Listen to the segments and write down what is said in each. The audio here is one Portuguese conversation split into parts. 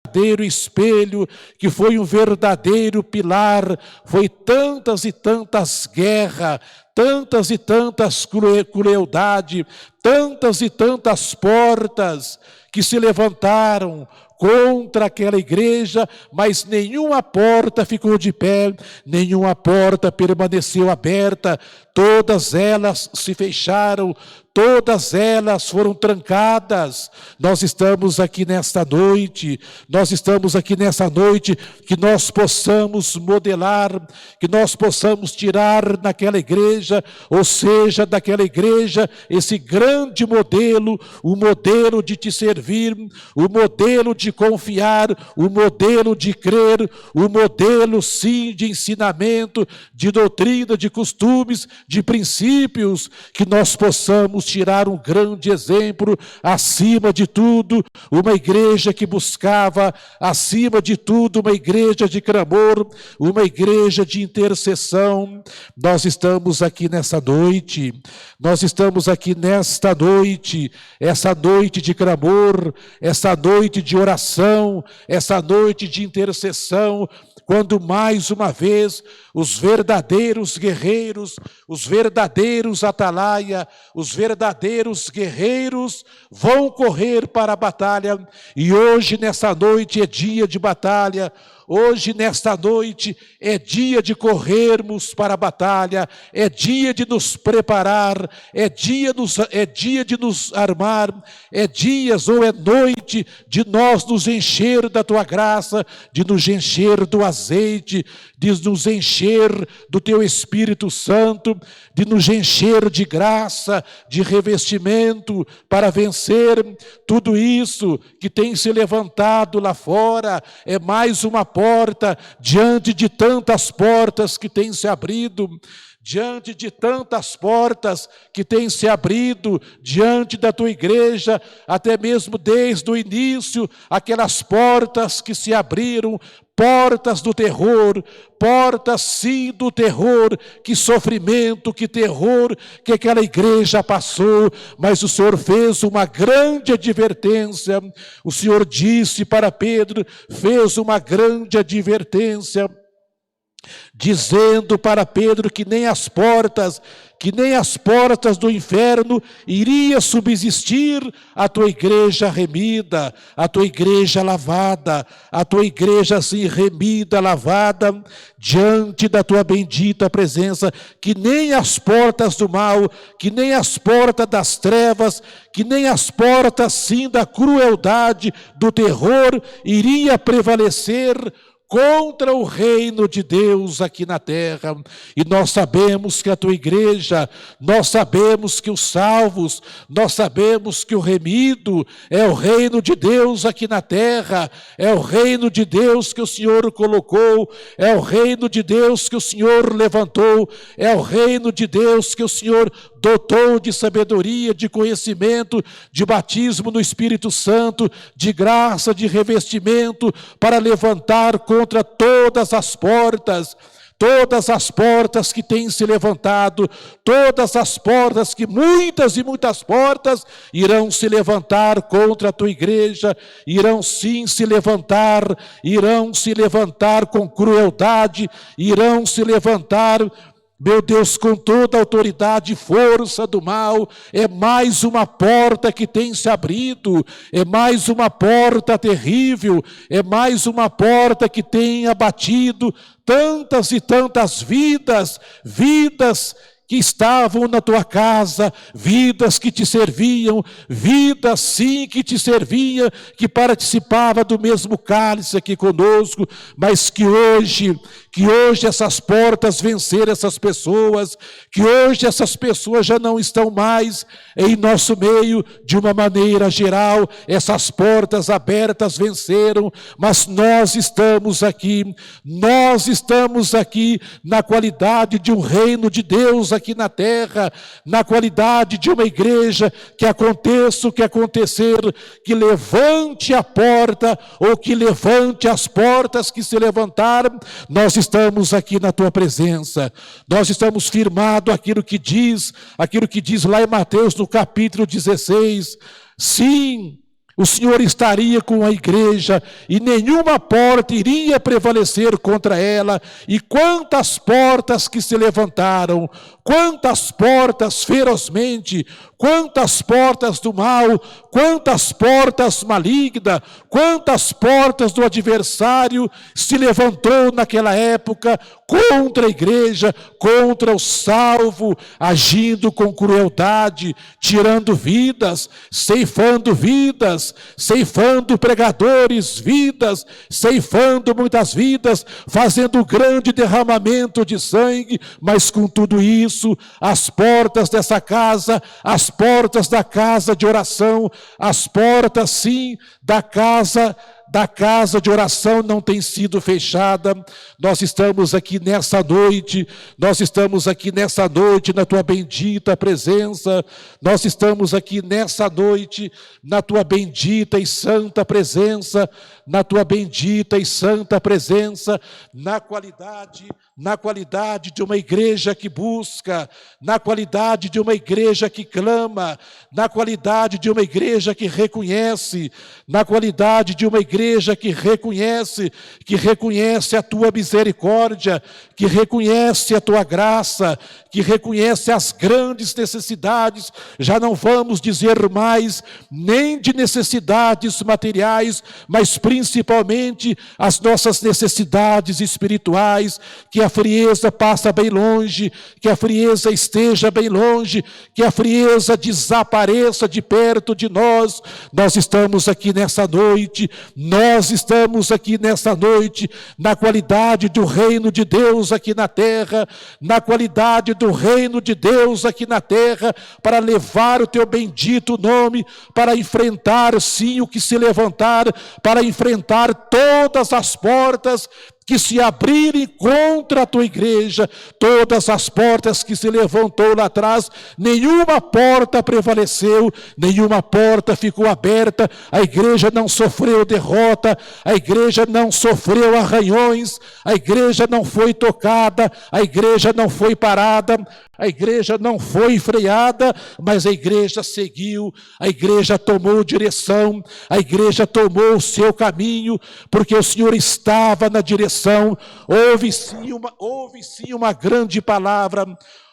verdadeiro espelho, que foi um verdadeiro pilar, foi tantas e tantas guerras, tantas e tantas crueldade, tantas e tantas portas que se levantaram contra aquela igreja, mas nenhuma porta ficou de pé, nenhuma porta permaneceu aberta, todas elas se fecharam, todas elas foram trancadas. Nós estamos aqui nesta noite, que nós possamos modelar, que nós possamos tirar daquela igreja, ou seja, daquela igreja, esse grande modelo, o modelo de te servir, o modelo de confiar, o modelo de crer, o modelo sim de ensinamento, de doutrina, de costumes, de princípios, que nós possamos tirar um grande exemplo, acima de tudo, uma igreja que buscava, acima de tudo, uma igreja de clamor, uma igreja de intercessão. Nós estamos aqui nessa noite, essa noite de clamor, essa noite de oração, essa noite de intercessão, quando mais uma vez os verdadeiros guerreiros, os verdadeiros atalaia, os verdadeiros guerreiros vão correr para a batalha. E hoje, nessa noite, é dia de batalha. Hoje, nesta noite, é dia de corrermos para a batalha, é dia de nos preparar, é dia de nos armar, é dias ou é noite de nós nos encher da Tua graça, de nos encher do azeite, de nos encher do Teu Espírito Santo, de nos encher de graça, de revestimento, para vencer tudo isso que tem se levantado lá fora. É mais uma porta, diante de tantas portas que têm se abrido, diante de tantas portas que têm se abrido, diante da tua igreja, até mesmo desde o início, aquelas portas que se abriram, portas do terror, portas sim do terror, que sofrimento, que terror que aquela igreja passou, mas o Senhor fez uma grande advertência. O Senhor disse para Pedro, fez uma grande advertência, dizendo para Pedro que nem as portas do inferno iria subsistir a tua igreja remida, a tua igreja lavada, a tua igreja assim remida, lavada, diante da tua bendita presença, que nem as portas do mal, que nem as portas das trevas, que nem as portas sim da crueldade, do terror, iria prevalecer contra o reino de Deus aqui na terra. E nós sabemos que a tua igreja, nós sabemos que os salvos, nós sabemos que o remido é o reino de Deus aqui na terra, é o reino de Deus que o Senhor colocou, é o reino de Deus que o Senhor levantou, é o reino de Deus que o Senhor dotou de sabedoria, de conhecimento, de batismo no Espírito Santo, de graça, de revestimento, para levantar contra todas as portas que têm se levantado, todas as portas que muitas e muitas portas irão se levantar contra a tua igreja, irão sim se levantar com crueldade, irão se levantar, meu Deus, com toda a autoridade e força do mal. É mais uma porta que tem se abrido, é mais uma porta terrível, é mais uma porta que tem abatido tantas e tantas vidas que estavam na tua casa, vidas que te serviam, vidas sim que te serviam, que participavam do mesmo cálice aqui conosco, mas que hoje essas portas venceram essas pessoas, que hoje essas pessoas já não estão mais em nosso meio de uma maneira geral, essas portas abertas venceram, mas nós estamos aqui na qualidade de um reino de Deus aqui na terra, na qualidade de uma igreja, que aconteça o que acontecer, que levante a porta, ou que levante as portas que se levantaram, nós estamos aqui na tua presença, nós estamos firmados aquilo que diz lá em Mateus no capítulo 16, sim, o Senhor estaria com a igreja e nenhuma porta iria prevalecer contra ela. E quantas portas que se levantaram, quantas portas ferozmente, quantas portas do mal, quantas portas malignas, quantas portas do adversário se levantou naquela época contra a igreja, contra o salvo, agindo com crueldade, tirando vidas, ceifando vidas, ceifando pregadores, vidas, ceifando muitas vidas, fazendo grande derramamento de sangue. Mas com tudo isso, as portas dessa casa, as portas da casa de oração, as portas sim da casa de oração não tem sido fechada. Nós estamos aqui nessa noite, na tua bendita presença, nós estamos aqui nessa noite, na tua bendita e santa presença, na tua bendita e santa presença, na qualidade de uma igreja que busca, na qualidade de uma igreja que clama, na qualidade de uma igreja que reconhece, na qualidade de uma igreja que reconhece a tua misericórdia, que reconhece a tua graça, que reconhece as grandes necessidades. Já não vamos dizer mais nem de necessidades materiais, mas principalmente as nossas necessidades espirituais, que a frieza passa bem longe, que a frieza esteja bem longe, que a frieza desapareça de perto de nós. Nós estamos aqui nessa noite, na qualidade do reino de Deus aqui na terra, na qualidade do reino de Deus aqui na terra, para levar o teu bendito nome, para enfrentar sim o que se levantar, para enfrentar todas as portas que se abrirem contra a tua igreja, todas as portas que se levantou lá atrás, nenhuma porta prevaleceu, nenhuma porta ficou aberta, a igreja não sofreu derrota, a igreja não sofreu arranhões, a igreja não foi tocada, a igreja não foi parada, a igreja não foi freada, mas a igreja seguiu, a igreja tomou direção, a igreja tomou o seu caminho, porque o Senhor estava na direção. Houve sim uma grande palavra,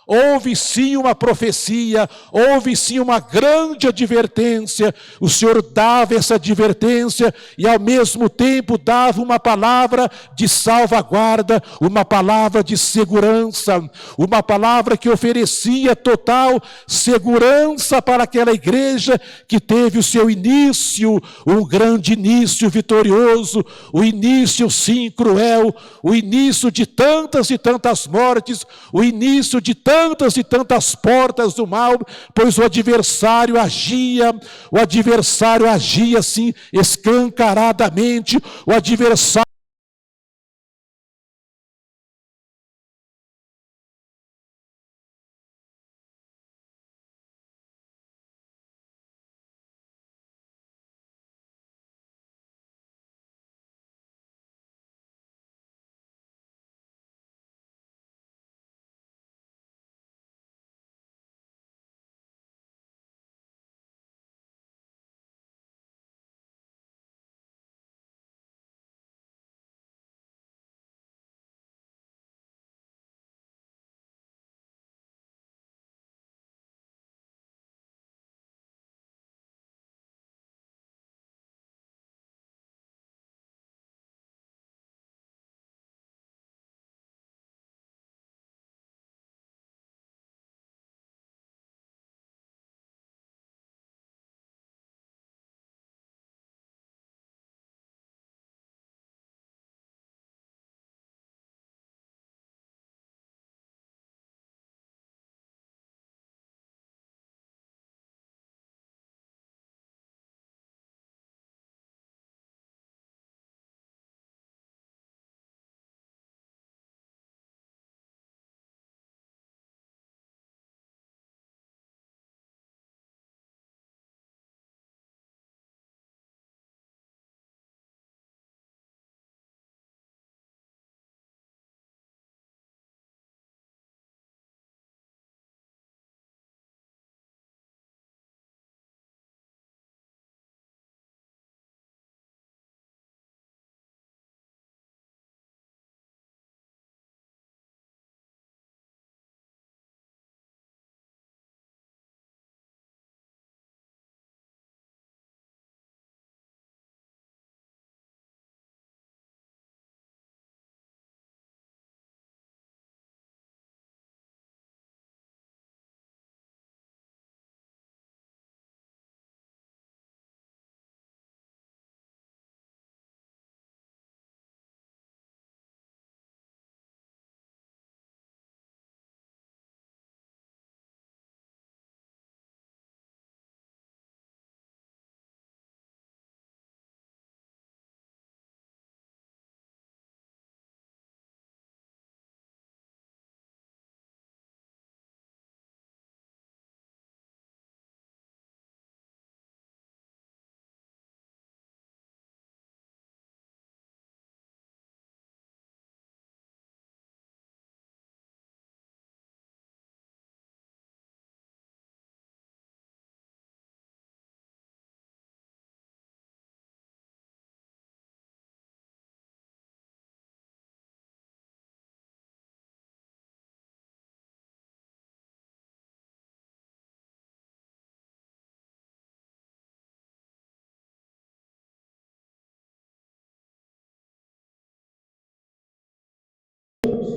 houve sim uma profecia, houve sim uma grande advertência. O Senhor dava essa advertência e ao mesmo tempo dava uma palavra de salvaguarda, uma palavra de segurança, uma palavra que oferecia total segurança para aquela igreja que teve o seu início, um grande início vitorioso, o início sim cruel, o início de tantas e tantas mortes, o início de tantas e tantas portas do mal, pois o adversário agia assim escancaradamente, o adversário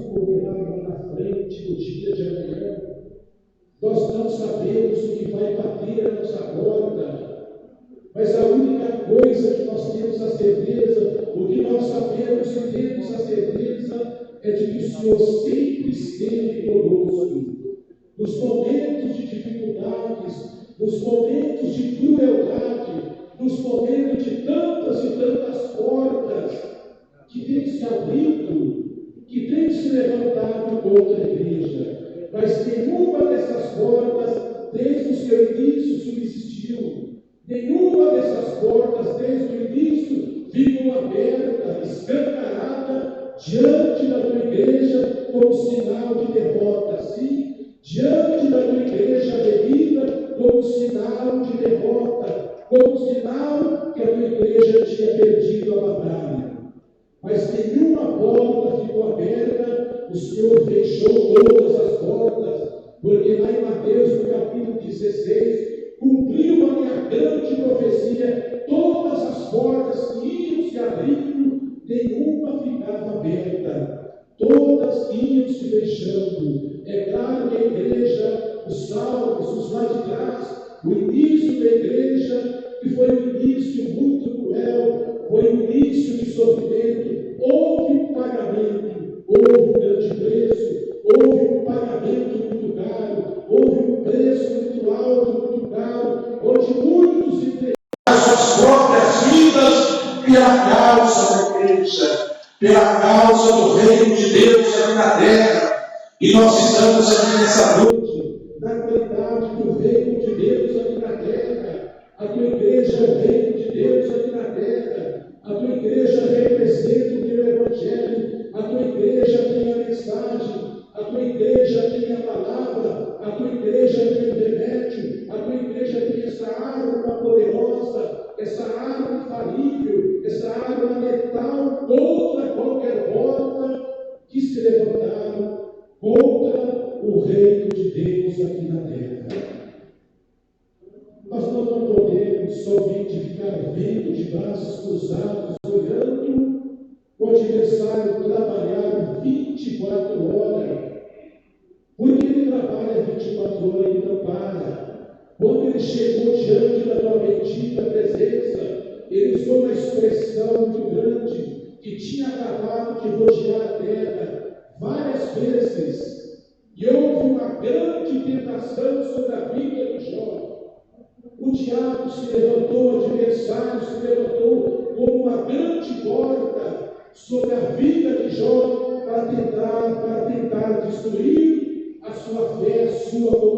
governar lá na frente do dia de amanhã. Nós não sabemos o que vai bater a nossa porta, mas a única coisa que nós temos a certeza, o que nós sabemos e temos a certeza, é de que o Senhor sempre esteve conosco. Nos momentos de dificuldades, nos momentos de crueldade, nos momentos de tantas e tantas portas que têm se abrido, que têm se levantado contra a igreja, mas nenhuma dessas portas, desde o seu início, subsistiu. Nenhuma dessas portas, desde o início, ficou aberta, escancarada, diante da tua igreja, como sinal de derrota. Sim, diante da tua igreja avenida, como sinal de derrota, como sinal que a tua igreja tinha perdido a batalha. Mas nenhuma porta ficou aberta, o Senhor fechou todas as portas, porque lá em Mateus, no capítulo 16, cumpriu a minha grande profecia, todas as portas que iam se abrindo, nenhuma ficava aberta, todas iam se fechando. É claro que a igreja, os salvos, os lá de trás, o início da igreja, que foi um início muito cruel, foi um início de sofrimento, houve um pagamento, houve um grande preço, houve um pagamento muito caro, houve um preço muito alto, muito caro, onde muitos entregaram suas próprias vidas pela causa da igreja, pela causa do reino de Deus aqui na terra. E nós estamos aqui nessa noite, na qualidade do reino de Deus aqui na terra. A tua igreja é o reino de Deus aqui na terra. A tua igreja representa o teu evangelho. A tua igreja tem a mensagem. A tua igreja tem a palavra. A tua igreja tem o remédio. A tua igreja tem essa arma poderosa, essa arma infalível, essa arma letal contra qualquer porta que se levantaram contra o reino de Deus aqui na terra. Nós não podemos somente ficar vendo de braços cruzados, olhando o adversário trabalhar 24 horas, porque ele trabalha 24 horas e não para. Quando ele chegou diante da tua bendita presença, ele usou uma expressão muito grande, que tinha acabado de rodear a terra várias vezes, e houve uma grande tentação sobre a vida de Jó. O diabo se levantou, o adversário se levantou como uma grande porta sobre a vida de Jó para tentar destruir a sua fé, a sua.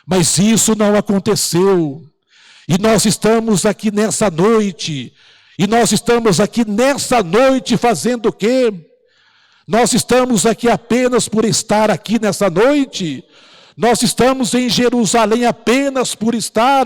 Mas isso não aconteceu. E nós estamos aqui nessa noite. E nós estamos aqui nessa noite fazendo o quê? Nós estamos aqui apenas por estar aqui nessa noite. Nós estamos em Jerusalém apenas por estar.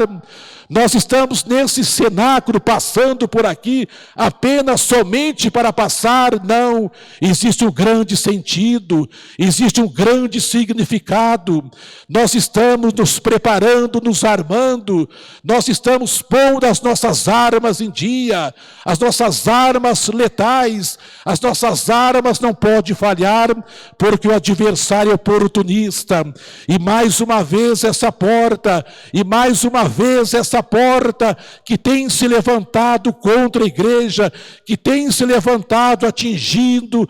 Nós estamos nesse cenáculo passando por aqui apenas somente para passar. Não, existe um grande sentido, existe um grande significado. Nós estamos nos preparando, nos armando, nós estamos pondo as nossas armas em dia, as nossas armas letais, as nossas armas não podem falhar, porque o adversário é oportunista. E mais uma vez essa porta, e mais uma vez essa porta que tem se levantado contra a igreja, que tem se levantado atingindo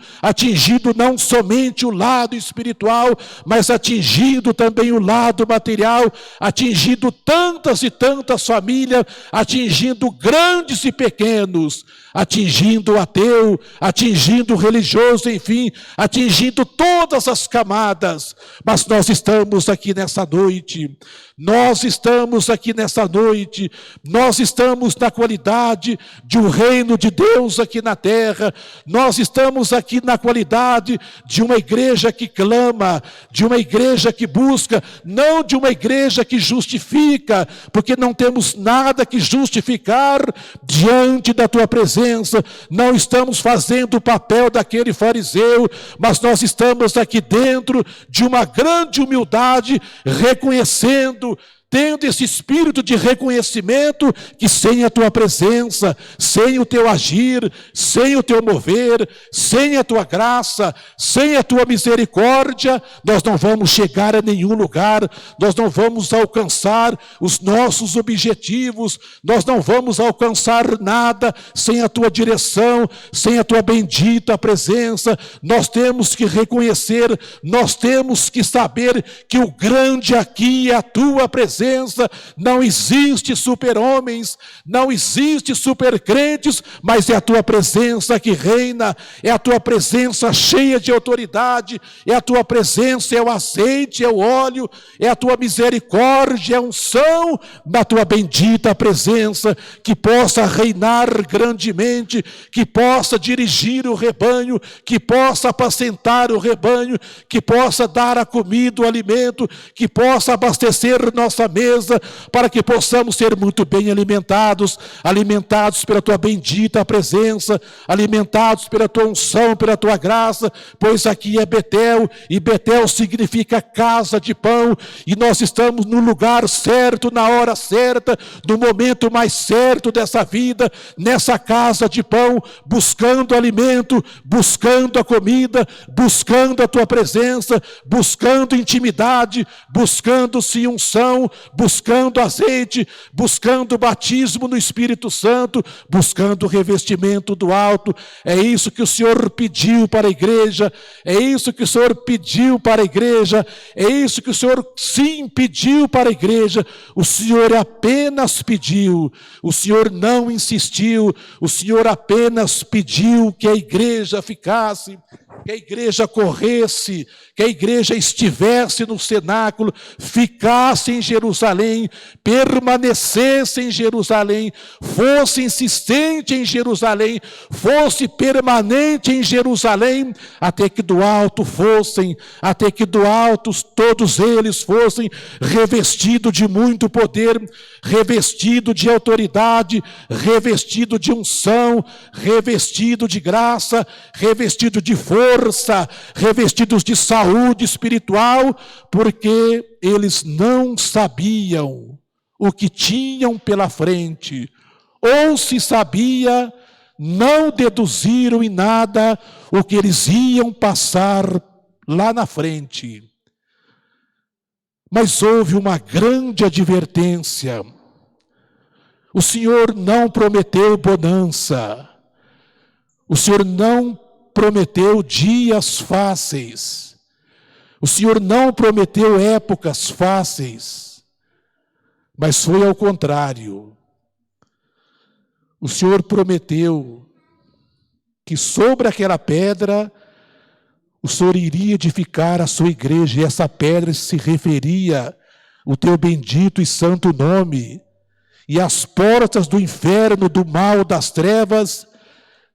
não somente o lado espiritual, mas atingindo também o lado material, atingindo tantas e tantas famílias, atingindo grandes e pequenos, atingindo o ateu, atingindo o religioso, enfim, atingindo todas as camadas. Mas nós estamos aqui nessa noite, nós estamos aqui nessa noite, nós estamos na qualidade de um reino de Deus aqui na terra, nós estamos aqui na qualidade de uma igreja que clama, de uma igreja que busca, não de uma igreja que justifica, porque não temos nada que justificar diante da tua presença, não estamos fazendo o papel daquele fariseu, mas nós estamos aqui dentro de uma grande humildade, reconhecendo tendo esse espírito de reconhecimento que sem a tua presença, sem o teu agir, sem o teu mover, sem a tua graça, sem a tua misericórdia, nós não vamos chegar a nenhum lugar, nós não vamos alcançar os nossos objetivos, nós não vamos alcançar nada sem a tua direção, sem a tua bendita presença. Nós temos que reconhecer, nós temos que saber que o grande aqui é a tua presença. Não existe super-homens, não existe super-crentes, mas é a tua presença que reina, é a tua presença cheia de autoridade, é a tua presença, é o azeite, é o óleo, é a tua misericórdia, é a unção da tua bendita presença, que possa reinar grandemente, que possa dirigir o rebanho, que possa apacentar o rebanho, que possa dar a comida, o alimento, que possa abastecer nossa mesa, para que possamos ser muito bem alimentados, alimentados pela tua bendita presença, alimentados pela tua unção, pela tua graça, pois aqui é Betel, e Betel significa casa de pão, e nós estamos no lugar certo, na hora certa, no momento mais certo dessa vida, nessa casa de pão, buscando alimento, buscando a comida, buscando a tua presença, buscando intimidade, buscando-se unção, buscando azeite, buscando batismo no Espírito Santo, buscando o revestimento do alto. É isso que o Senhor pediu para a igreja, é isso que o Senhor pediu para a igreja, é isso que o Senhor sim pediu para a igreja. O Senhor apenas pediu, o Senhor não insistiu, o Senhor apenas pediu que a igreja ficasse, que a igreja corresse, que a igreja estivesse no cenáculo, ficasse em Jerusalém, permanecesse em Jerusalém, fosse insistente em Jerusalém, fosse permanente em Jerusalém, até que do alto fossem, até que do alto todos eles fossem revestidos de muito poder, revestido de autoridade, revestido de unção, revestido de graça, revestido de força, revestidos de saúde espiritual, porque eles não sabiam o que tinham pela frente, ou se sabia, não deduziram em nada o que eles iam passar lá na frente. Mas houve uma grande advertência. O Senhor não prometeu bonança, o Senhor não prometeu dias fáceis, o Senhor não prometeu épocas fáceis, mas foi ao contrário. O Senhor prometeu que sobre aquela pedra o Senhor iria edificar a sua igreja, e essa pedra se referia ao teu bendito e santo nome, e as portas do inferno, do mal, das trevas,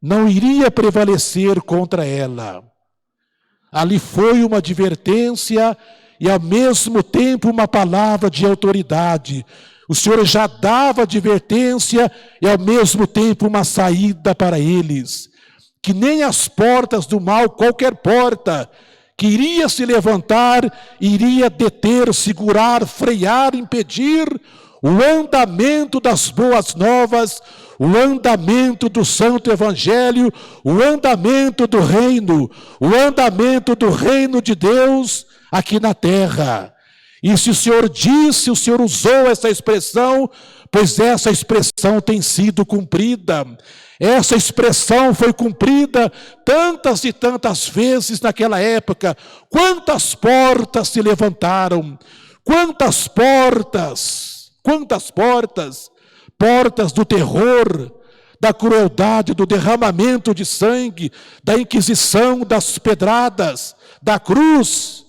não iria prevalecer contra ela. Ali foi uma advertência e ao mesmo tempo uma palavra de autoridade. O Senhor já dava advertência e ao mesmo tempo uma saída para eles. Que nem as portas do mal, qualquer porta que iria se levantar, iria deter, segurar, frear, impedir o andamento das boas novas, o andamento do santo evangelho, o andamento do reino de Deus aqui na terra. E se o Senhor disse, o Senhor usou essa expressão, pois essa expressão tem sido cumprida. Essa expressão foi cumprida tantas e tantas vezes naquela época. Quantas portas se levantaram, quantas portas, portas do terror, da crueldade, do derramamento de sangue, da inquisição, das pedradas, da cruz.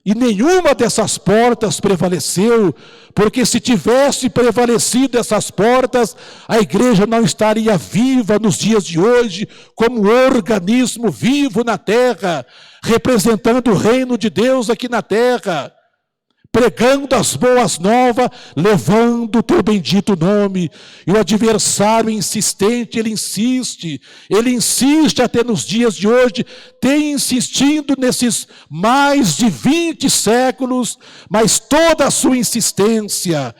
E nenhuma dessas portas prevaleceu, porque se tivesse prevalecido essas portas, a igreja não estaria viva nos dias de hoje, como um organismo vivo na terra, representando o reino de Deus aqui na terra, pregando as boas novas, levando o teu bendito nome. E o adversário insistente, ele insiste até nos dias de hoje, tem insistindo nesses mais de 20 séculos, mas toda a sua insistência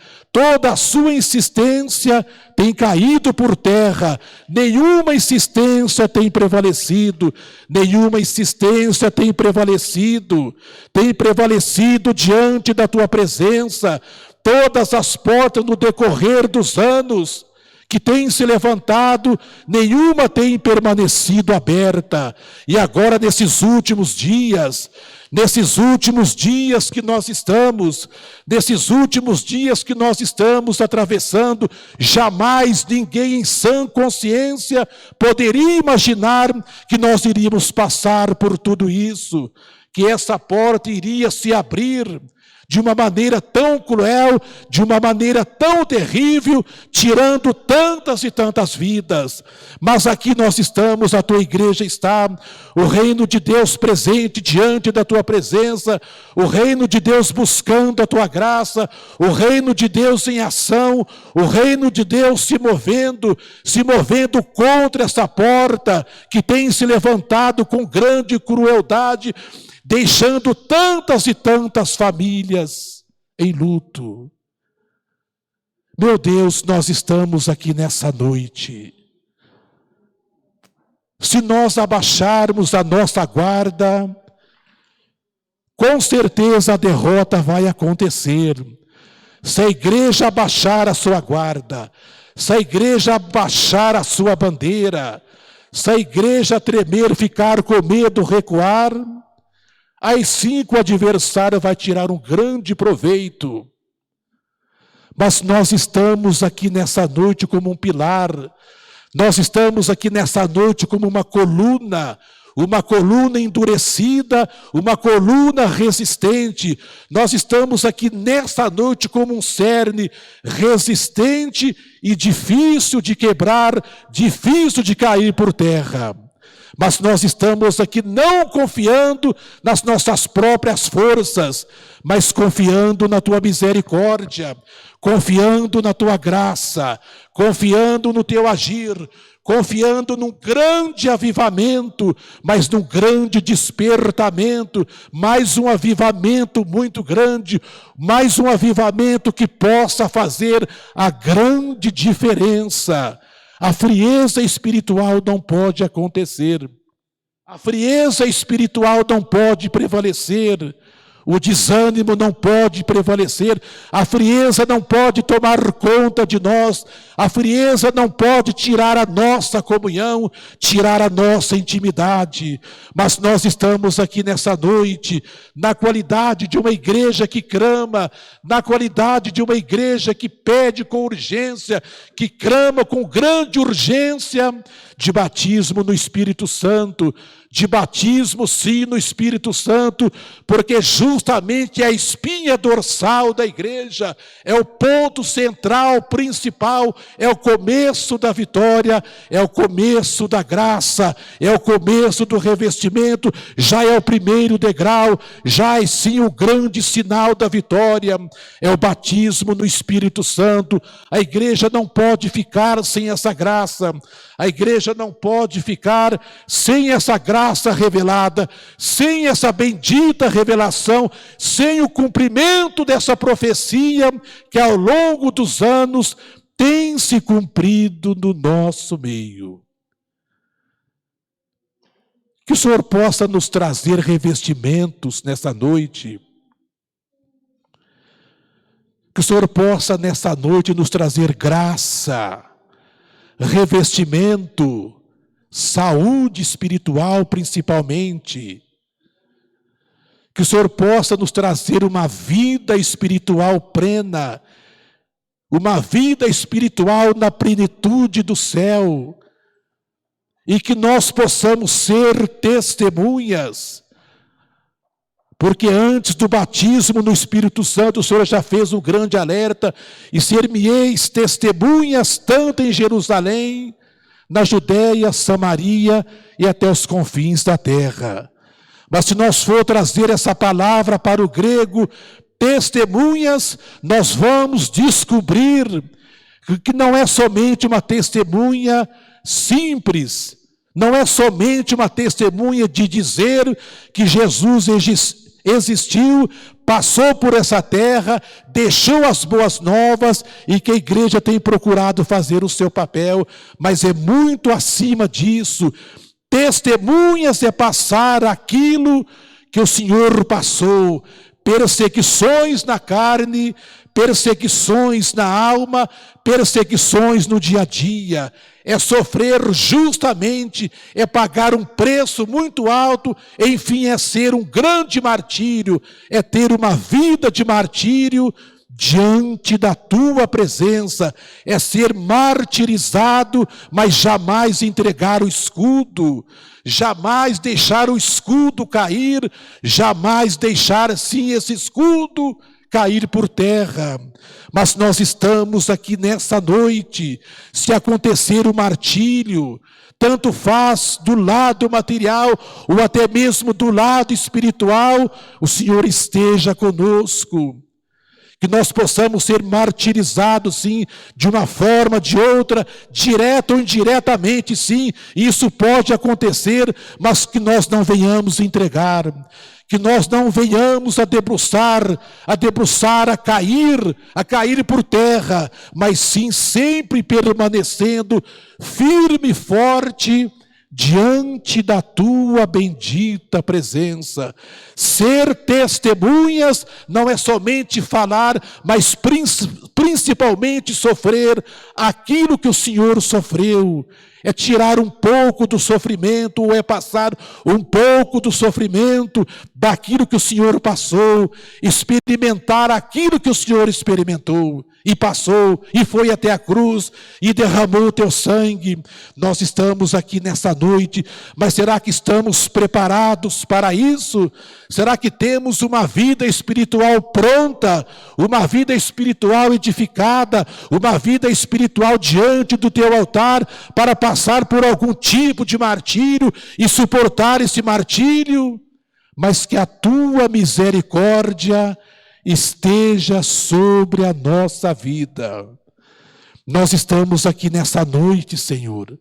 tem caído por terra, nenhuma insistência tem prevalecido diante da tua presença. Todas as portas no decorrer dos anos que têm se levantado, nenhuma tem permanecido aberta. E agora nesses últimos dias que nós estamos atravessando, jamais ninguém em sã consciência poderia imaginar que nós iríamos passar por tudo isso, que essa porta iria se abrir de uma maneira tão cruel, de uma maneira tão terrível, tirando tantas e tantas vidas. Mas aqui nós estamos, a tua igreja está, o reino de Deus presente diante da tua presença, o reino de Deus buscando a tua graça, o reino de Deus em ação, o reino de Deus se movendo contra essa porta que tem se levantado com grande crueldade, deixando tantas e tantas famílias em luto. Meu Deus, nós estamos aqui nessa noite. Se nós abaixarmos a nossa guarda, com certeza a derrota vai acontecer. Se a igreja abaixar a sua guarda, se a igreja abaixar a sua bandeira, se a igreja tremer, ficar com medo, recuar, aí sim que o adversário vai tirar um grande proveito. Mas nós estamos aqui nessa noite como um pilar, nós estamos aqui nessa noite como uma coluna endurecida, uma coluna resistente. Nós estamos aqui nessa noite como um cerne resistente e difícil de quebrar, difícil de cair por terra. Mas nós estamos aqui não confiando nas nossas próprias forças, mas confiando na tua misericórdia, confiando na tua graça, confiando no teu agir, confiando num grande avivamento, mas num grande despertamento, mais um avivamento muito grande, mais um avivamento que possa fazer a grande diferença. A frieza espiritual não pode acontecer. A frieza espiritual não pode prevalecer. O desânimo não pode prevalecer. A frieza não pode tomar conta de nós. A frieza não pode tirar a nossa comunhão, tirar a nossa intimidade. Mas nós estamos aqui nessa noite, na qualidade de uma igreja que clama, na qualidade de uma igreja que pede com urgência, que clama com grande urgência, de batismo no Espírito Santo, de batismo sim no Espírito Santo, porque justamente é a espinha dorsal da igreja, é o ponto central, principal, é o começo da vitória, é o começo da graça, é o começo do revestimento, já é o primeiro degrau, já é sim o grande sinal da vitória, é o batismo no Espírito Santo. A igreja não pode ficar sem essa graça, a igreja não pode ficar sem essa graça revelada, sem essa bendita revelação, sem o cumprimento dessa profecia que ao longo dos anos tem se cumprido no nosso meio. Que o Senhor possa nos trazer revestimentos nessa noite. Que o Senhor possa nessa noite nos trazer graça, revestimento, saúde espiritual principalmente. Que o Senhor possa nos trazer uma vida espiritual plena, uma vida espiritual na plenitude do céu, e que nós possamos ser testemunhas, porque antes do batismo no Espírito Santo, o Senhor já fez um grande alerta, e ser-me-eis testemunhas tanto em Jerusalém, na Judéia, Samaria e até os confins da terra. Mas se nós for trazer essa palavra para o grego, testemunhas, nós vamos descobrir que não é somente uma testemunha simples, não é somente uma testemunha de dizer que Jesus existiu, passou por essa terra, deixou as boas novas e que a igreja tem procurado fazer o seu papel, mas é muito acima disso. Testemunhas é passar aquilo que o Senhor passou, perseguições na carne, perseguições na alma, perseguições no dia a dia. É sofrer justamente, é pagar um preço muito alto, enfim, é ser um grande martírio, é ter uma vida de martírio diante da tua presença, é ser martirizado, mas jamais entregar o escudo, jamais deixar o escudo cair, jamais deixar assim esse escudo cair por terra. Mas nós estamos aqui nessa noite, se acontecer o martírio, tanto faz do lado material, ou até mesmo do lado espiritual, o Senhor esteja conosco. Que nós possamos ser martirizados, sim, de uma forma, de outra, direta ou indiretamente, sim, isso pode acontecer, mas que nós não venhamos entregar, que nós não venhamos a debruçar, a cair por terra, mas sim sempre permanecendo firme e forte diante da tua bendita presença. Ser testemunhas não é somente falar, mas principalmente sofrer aquilo que o Senhor sofreu. É tirar um pouco do sofrimento, ou é passar um pouco do sofrimento daquilo que o Senhor passou, experimentar aquilo que o Senhor experimentou, e passou, e foi até a cruz, e derramou o teu sangue. Nós estamos aqui nessa noite, mas será que estamos preparados para isso? Será que temos uma vida espiritual pronta, uma vida espiritual edificada, uma vida espiritual diante do teu altar, para passar por algum tipo de martírio e suportar esse martírio? Mas que a tua misericórdia esteja sobre a nossa vida. Nós estamos aqui nessa noite, Senhor.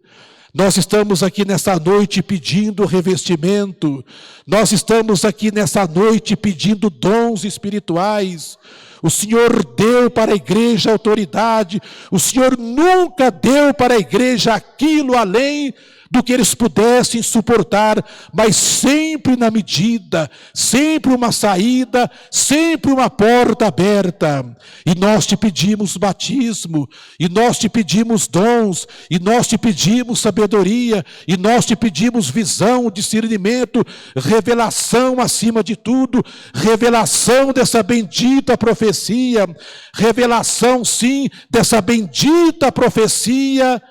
Nós estamos aqui nessa noite pedindo revestimento. Nós estamos aqui nessa noite pedindo dons espirituais. O Senhor deu para a igreja autoridade. O Senhor nunca deu para a igreja aquilo além do que eles pudessem suportar, mas sempre na medida, sempre uma saída, sempre uma porta aberta. E nós te pedimos batismo, e nós te pedimos dons, e nós te pedimos sabedoria, e nós te pedimos visão, discernimento, revelação acima de tudo, revelação dessa bendita profecia, revelação sim, dessa bendita profecia,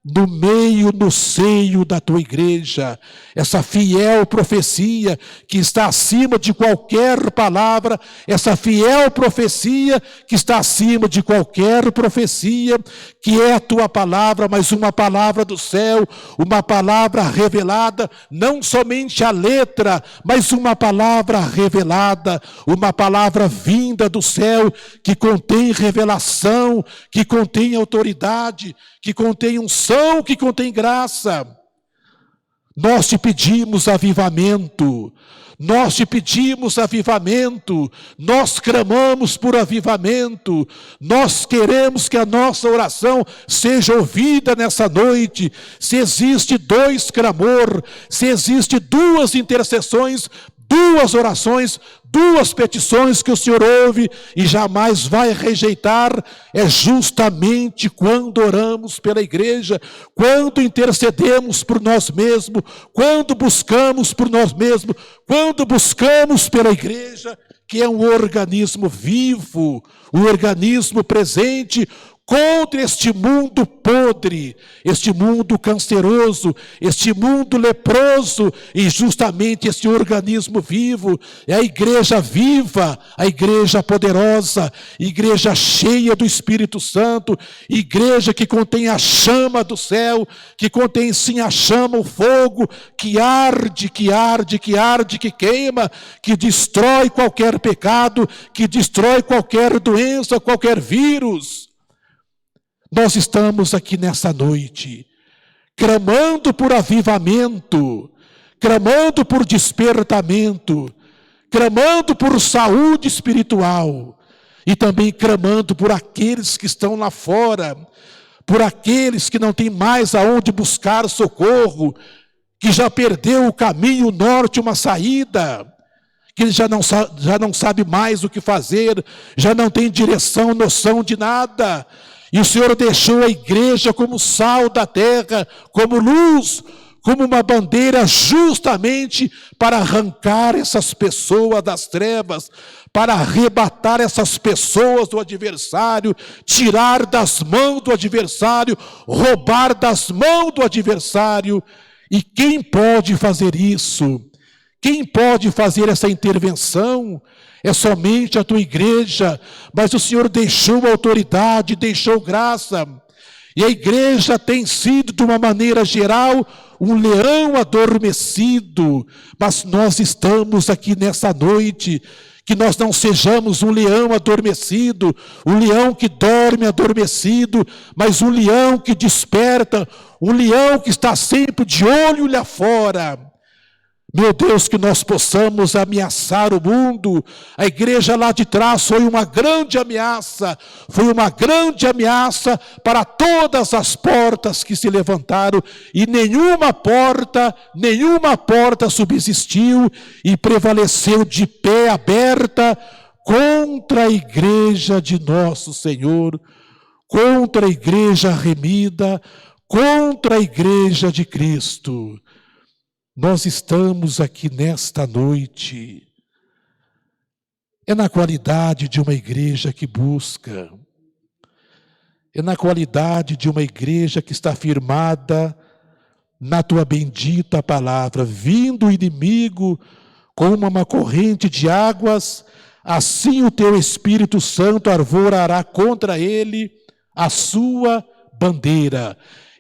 no meio, no seio da tua igreja, essa fiel profecia que está acima de qualquer palavra, essa fiel profecia que está acima de qualquer profecia, que é a tua palavra, mas uma palavra do céu, uma palavra revelada, não somente a letra, mas uma palavra revelada, uma palavra vinda do céu, que contém revelação, que contém autoridade, que contém unção, que contém graça. Nós te pedimos avivamento, nós te pedimos avivamento, nós clamamos por avivamento, nós queremos que a nossa oração seja ouvida nessa noite. Se existe 2 clamor, se existe 2 intercessões, 2 orações, 2 petições que o Senhor ouve e jamais vai rejeitar, é justamente quando oramos pela igreja, quando intercedemos por nós mesmos, quando buscamos por nós mesmos, quando buscamos pela igreja, que é um organismo vivo, um organismo presente, contra este mundo podre, este mundo canceroso, este mundo leproso e justamente este organismo vivo. É a igreja viva, a igreja poderosa, igreja cheia do Espírito Santo, igreja que contém a chama do céu, que contém sim a chama, o fogo, que arde, que arde, que arde, que queima, que destrói qualquer pecado, que destrói qualquer doença, qualquer vírus. Nós estamos aqui nessa noite, clamando por avivamento, clamando por despertamento, clamando por saúde espiritual e também clamando por aqueles que estão lá fora, por aqueles que não têm mais aonde buscar socorro, que já perdeu o caminho, o norte, uma saída, que já não sabe mais o que fazer, já não tem direção, noção de nada. E o Senhor deixou a igreja como sal da terra, como luz, como uma bandeira justamente para arrancar essas pessoas das trevas, para arrebatar essas pessoas do adversário, tirar das mãos do adversário, roubar das mãos do adversário. E quem pode fazer isso? Quem pode fazer essa intervenção? É somente a tua igreja, mas o Senhor deixou autoridade, deixou graça. E a igreja tem sido, de uma maneira geral, um leão adormecido. Mas nós estamos aqui nessa noite, que nós não sejamos um leão adormecido, um leão que dorme adormecido, mas um leão que desperta, um leão que está sempre de olho lá fora. Meu Deus, que nós possamos ameaçar o mundo. A igreja lá de trás foi uma grande ameaça para todas as portas que se levantaram, e nenhuma porta subsistiu e prevaleceu de pé aberta contra a igreja de nosso Senhor, contra a igreja remida, contra a igreja de Cristo. Nós estamos aqui nesta noite, é na qualidade de uma igreja que busca, é na qualidade de uma igreja que está firmada na tua bendita palavra. Vindo o inimigo como uma corrente de águas, assim o teu Espírito Santo arvorará contra ele a sua bandeira.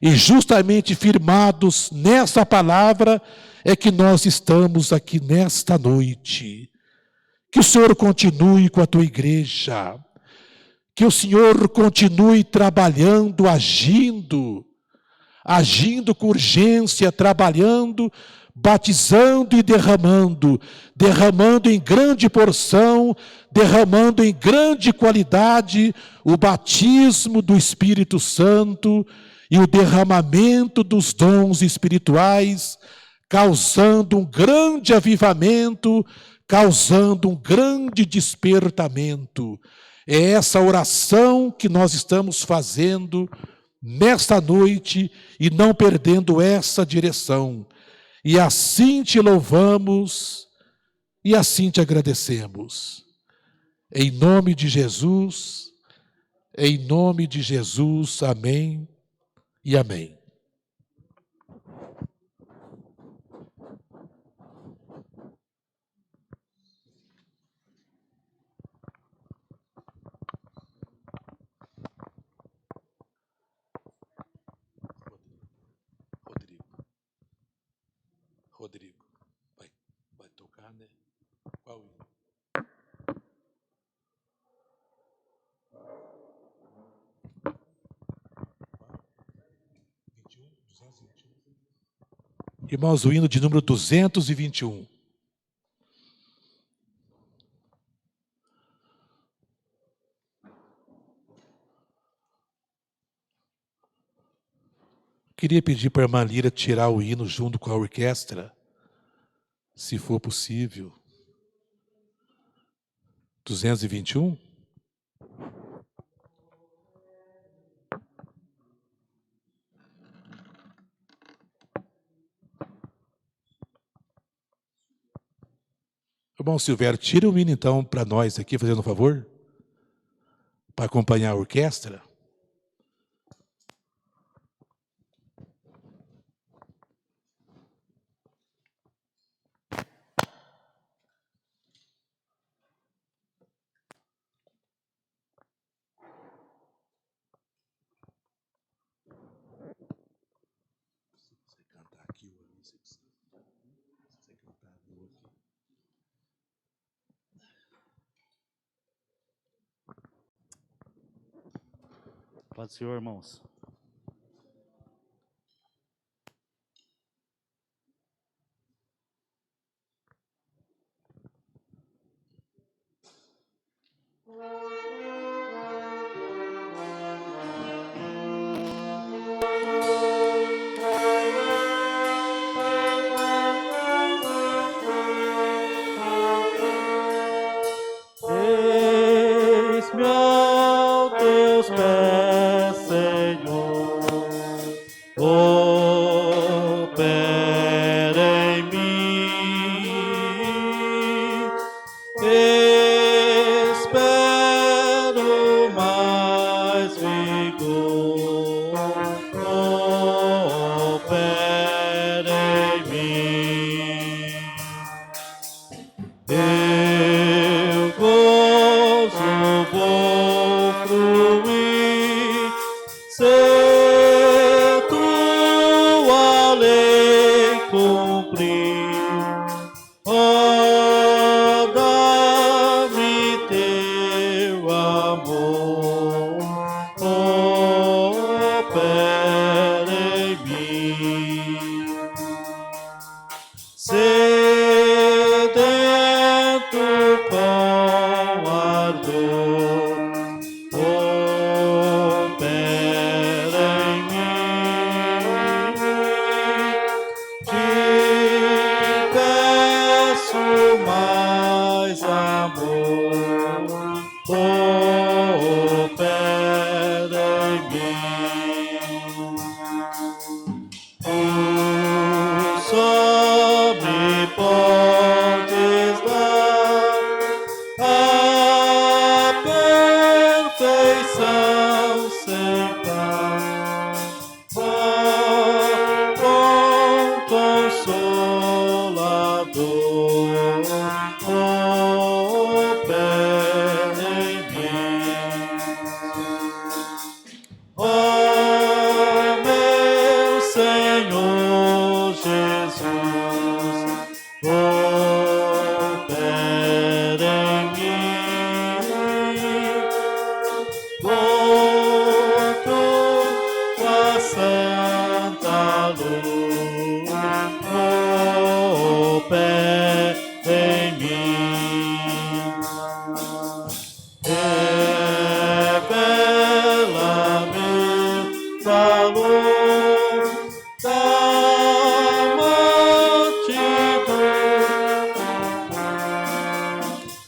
E justamente firmados nessa palavra é que nós estamos aqui nesta noite. Que o Senhor continue com a tua igreja. Que o Senhor continue trabalhando, agindo com urgência, trabalhando, batizando e derramando em grande porção, derramando em grande qualidade o batismo do Espírito Santo e o derramamento dos dons espirituais, causando um grande avivamento, causando um grande despertamento. É essa oração que nós estamos fazendo nesta noite e não perdendo essa direção. E assim te louvamos e assim te agradecemos. Em nome de Jesus, amém e amém. Rodrigo, vai tocar, né? Qual hino? 221. Irmãos, o hino de número 221. Queria pedir para a irmã Lira tirar o hino junto com a orquestra, se for possível. 221? Irmão Silvério, tira o hino então para nós aqui, fazendo um favor, para acompanhar a orquestra. Paz do Senhor, irmãos. Eis-me aos teus pés, Senhor, opera em mim, espero mais vigor, opera em mim. Eu gozo, vou fluir, se tua lei cumprir. Oh, dá-me teu amor, opera em mim. Sedento com ardor, opera em mim. Te peço mais amor, opera em mim. Tu só me podes dar a perfeição sem par. Bom Consolador, opera em mim. Oh, meu Senhor Jesus, opera em mim, com tua santa luz, opera em mim. Revela-me valor da multidão,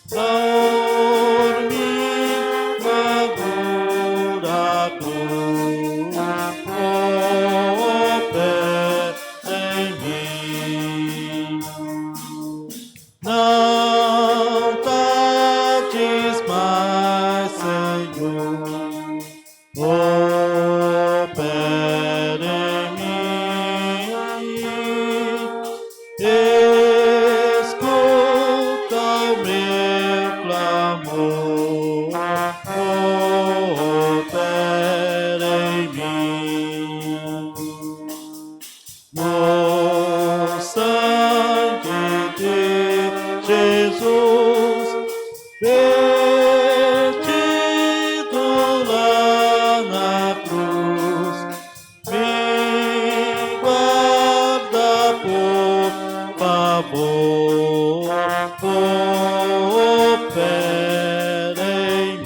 dá-me dura cruz, opera em mim. Não tardes mais, Senhor, opera em mim. Escuta o meu clamor, opera em mim. No sangue de Jesus, vertido lá na cruz, me guarda por favor, opera em mim.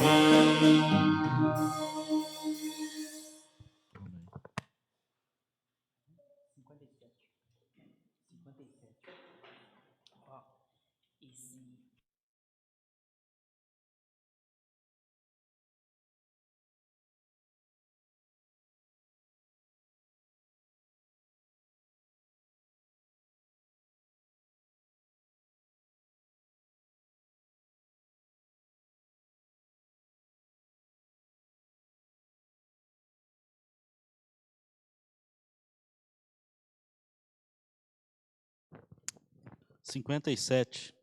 Cinquenta e sete.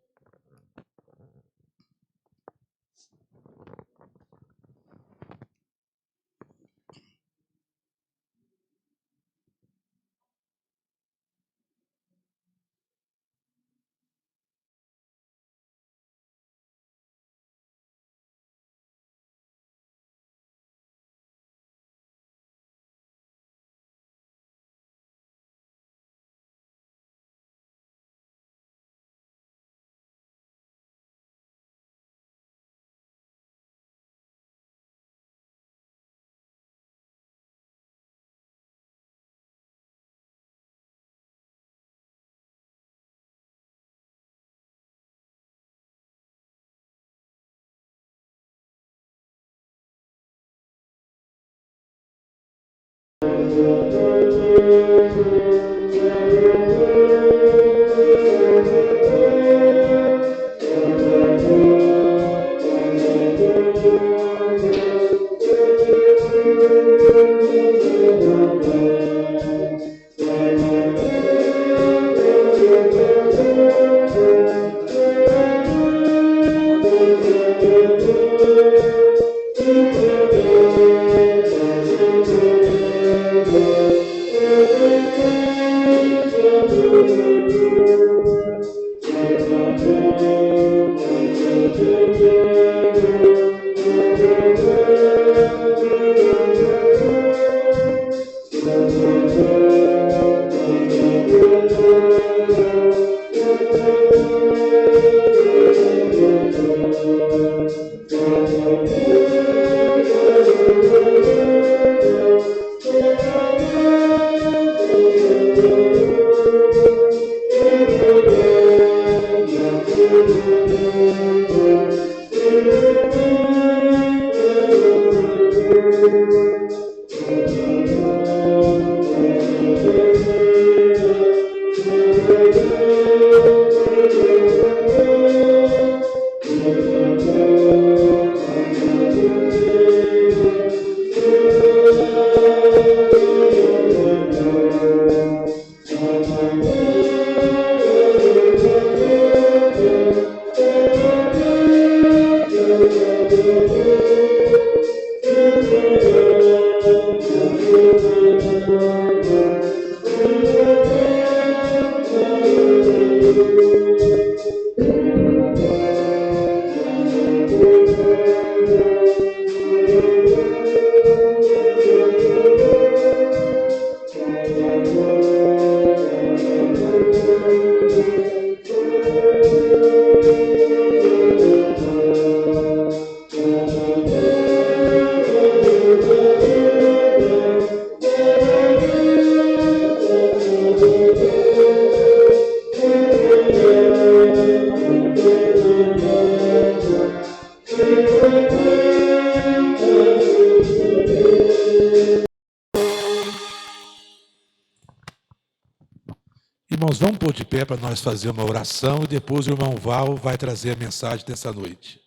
Irmãos, vamos pôr de pé para nós fazer uma oração e depois o irmão Val vai trazer a mensagem dessa noite.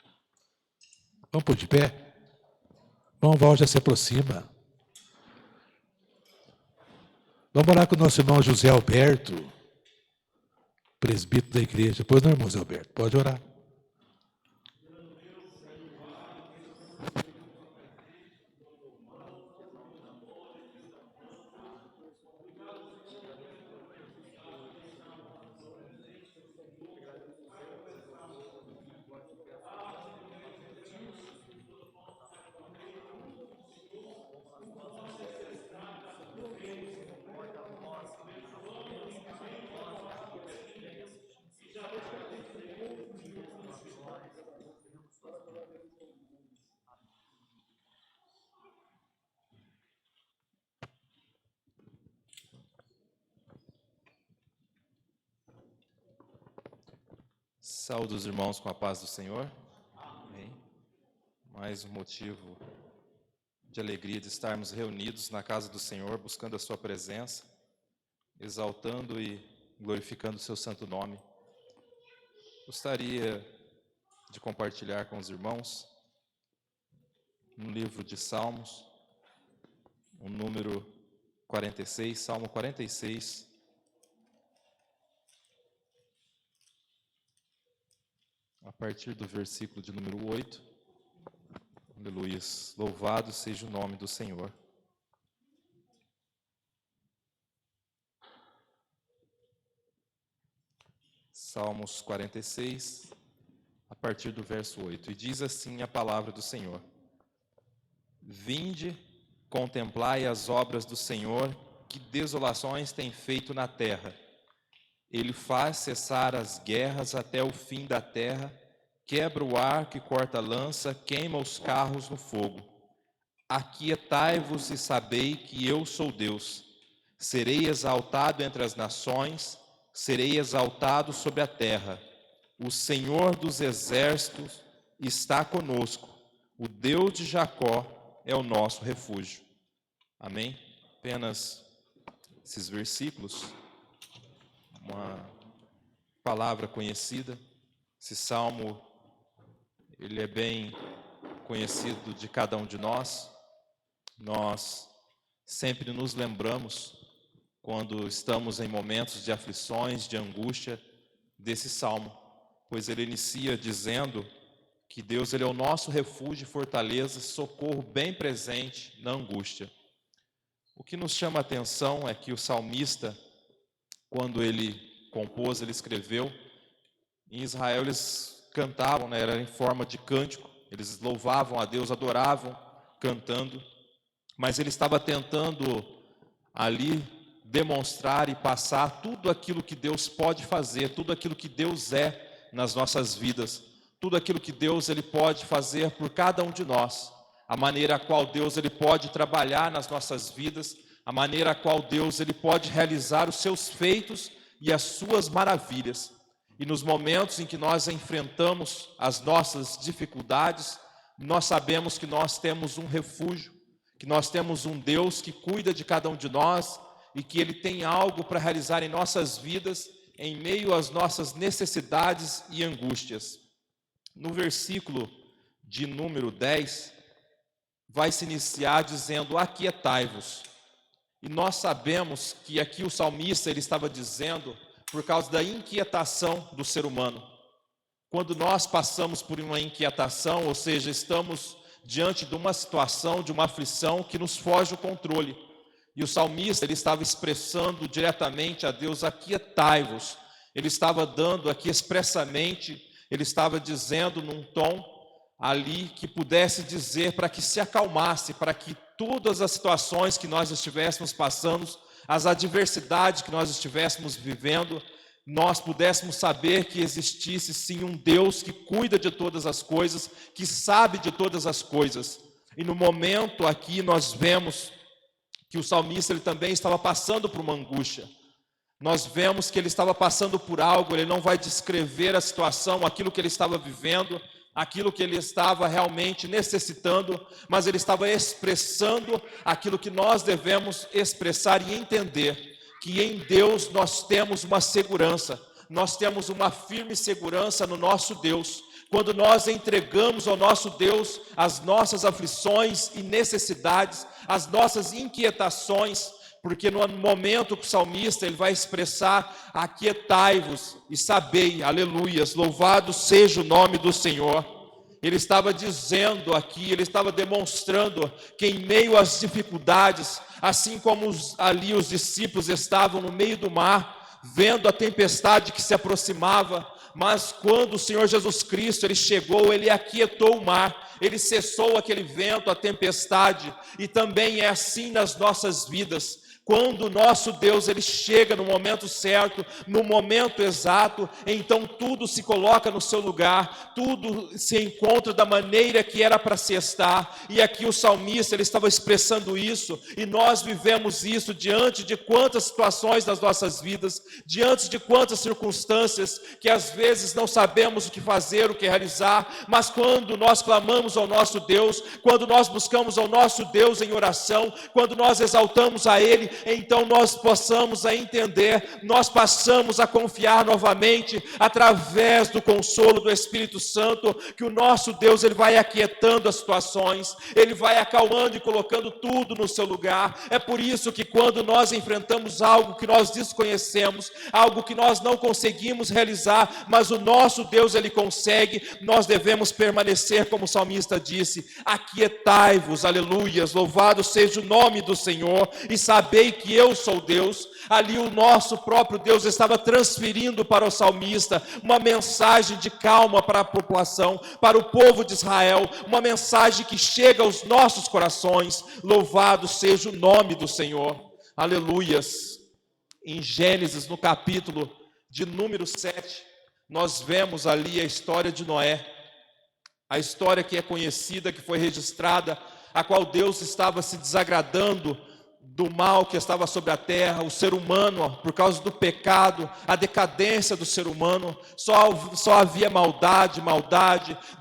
Vamos pôr de pé? O irmão Val já se aproxima. Vamos orar com o nosso irmão José Alberto, presbítero da igreja. Pois não, irmão José Alberto, pode orar. Saúdo os irmãos com a paz do Senhor. Amém. Mais um motivo de alegria de estarmos reunidos na casa do Senhor, buscando a sua presença, exaltando e glorificando o seu santo nome. Gostaria de compartilhar com os irmãos um livro de Salmos, o número 46, Salmo 46, a partir do versículo de número 8. Aleluia. Louvado seja o nome do Senhor. Salmos 46, a partir do verso 8. E diz assim a palavra do Senhor: Vinde, contemplai as obras do Senhor, que desolações tem feito na terra. Ele faz cessar as guerras até o fim da terra, quebra o arco e corta a lança, queima os carros no fogo. Aquietai-vos e sabei que eu sou Deus. Serei exaltado entre as nações, serei exaltado sobre a terra. O Senhor dos exércitos está conosco. O Deus de Jacó é o nosso refúgio. Amém? Apenas esses versículos. Uma palavra conhecida. Esse salmo, ele é bem conhecido de cada um de nós. Nós sempre nos lembramos, quando estamos em momentos de aflições, de angústia, desse salmo, pois ele inicia dizendo que Deus, ele é o nosso refúgio e fortaleza, socorro bem presente na angústia. O que nos chama a atenção é que o salmista, quando ele compôs, ele escreveu, em Israel eles cantavam, era em forma de cântico, eles louvavam a Deus, adoravam, cantando, mas ele estava tentando ali demonstrar e passar tudo aquilo que Deus pode fazer, tudo aquilo que Deus é nas nossas vidas, tudo aquilo que Deus ele pode fazer por cada um de nós, a maneira a qual Deus ele pode trabalhar nas nossas vidas, a maneira a qual Deus ele pode realizar os seus feitos e as suas maravilhas. E nos momentos em que nós enfrentamos as nossas dificuldades, nós sabemos que nós temos um refúgio, que nós temos um Deus que cuida de cada um de nós e que Ele tem algo para realizar em nossas vidas, em meio às nossas necessidades e angústias. No versículo de número 10, vai se iniciar dizendo: Aquietai-vos. E nós sabemos que aqui o salmista ele estava dizendo por causa da inquietação do ser humano. Quando nós passamos por uma inquietação, ou seja, estamos diante de uma situação, de uma aflição que nos foge o controle. E o salmista ele estava expressando diretamente a Deus: aquietai-vos. Ele estava dando aqui expressamente, ele estava dizendo num tom ali que pudesse dizer para que se acalmasse, para que todas as situações que nós estivéssemos passando, as adversidades que nós estivéssemos vivendo, nós pudéssemos saber que existisse sim um Deus que cuida de todas as coisas, que sabe de todas as coisas. E no momento aqui nós vemos que o salmista ele também estava passando por uma angústia. Nós vemos que ele estava passando por algo, ele não vai descrever a situação, aquilo que ele estava vivendo, aquilo que ele estava realmente necessitando, mas ele estava expressando aquilo que nós devemos expressar e entender, que em Deus nós temos uma segurança, nós temos uma firme segurança no nosso Deus. Quando nós entregamos ao nosso Deus as nossas aflições e necessidades, as nossas inquietações, porque no momento que o salmista ele vai expressar: aquietai-vos e sabei, aleluias, louvado seja o nome do Senhor. Ele estava dizendo aqui, ele estava demonstrando que em meio às dificuldades, assim como ali os discípulos estavam no meio do mar, vendo a tempestade que se aproximava, mas quando o Senhor Jesus Cristo ele chegou, ele aquietou o mar, ele cessou aquele vento, a tempestade, e também é assim nas nossas vidas. Quando o nosso Deus ele chega no momento certo, no momento exato, então tudo se coloca no seu lugar, tudo se encontra da maneira que era para se estar. E aqui o salmista ele estava expressando isso, e nós vivemos isso diante de quantas situações das nossas vidas, diante de quantas circunstâncias que às vezes não sabemos o que fazer, o que realizar, mas quando nós clamamos ao nosso Deus, quando nós buscamos ao nosso Deus em oração, quando nós exaltamos a Ele, então nós possamos a entender, nós passamos a confiar novamente, através do consolo do Espírito Santo, que o nosso Deus ele vai aquietando as situações, ele vai acalmando e colocando tudo no seu lugar. É por isso que quando nós enfrentamos algo que nós desconhecemos, algo que nós não conseguimos realizar, mas o nosso Deus ele consegue, nós devemos permanecer como o salmista disse: aquietai-vos, aleluias, louvado seja o nome do Senhor, e sabei que eu sou Deus. Ali o nosso próprio Deus estava transferindo para o salmista uma mensagem de calma para a população, para o povo de Israel, uma mensagem que chega aos nossos corações. Louvado seja o nome do Senhor, aleluias. Em Gênesis, no capítulo de número 7, nós vemos ali a história de Noé, a história que é conhecida, que foi registrada, a qual Deus estava se desagradando do mal que estava sobre a terra, o ser humano, por causa do pecado, a decadência do ser humano, só havia maldade.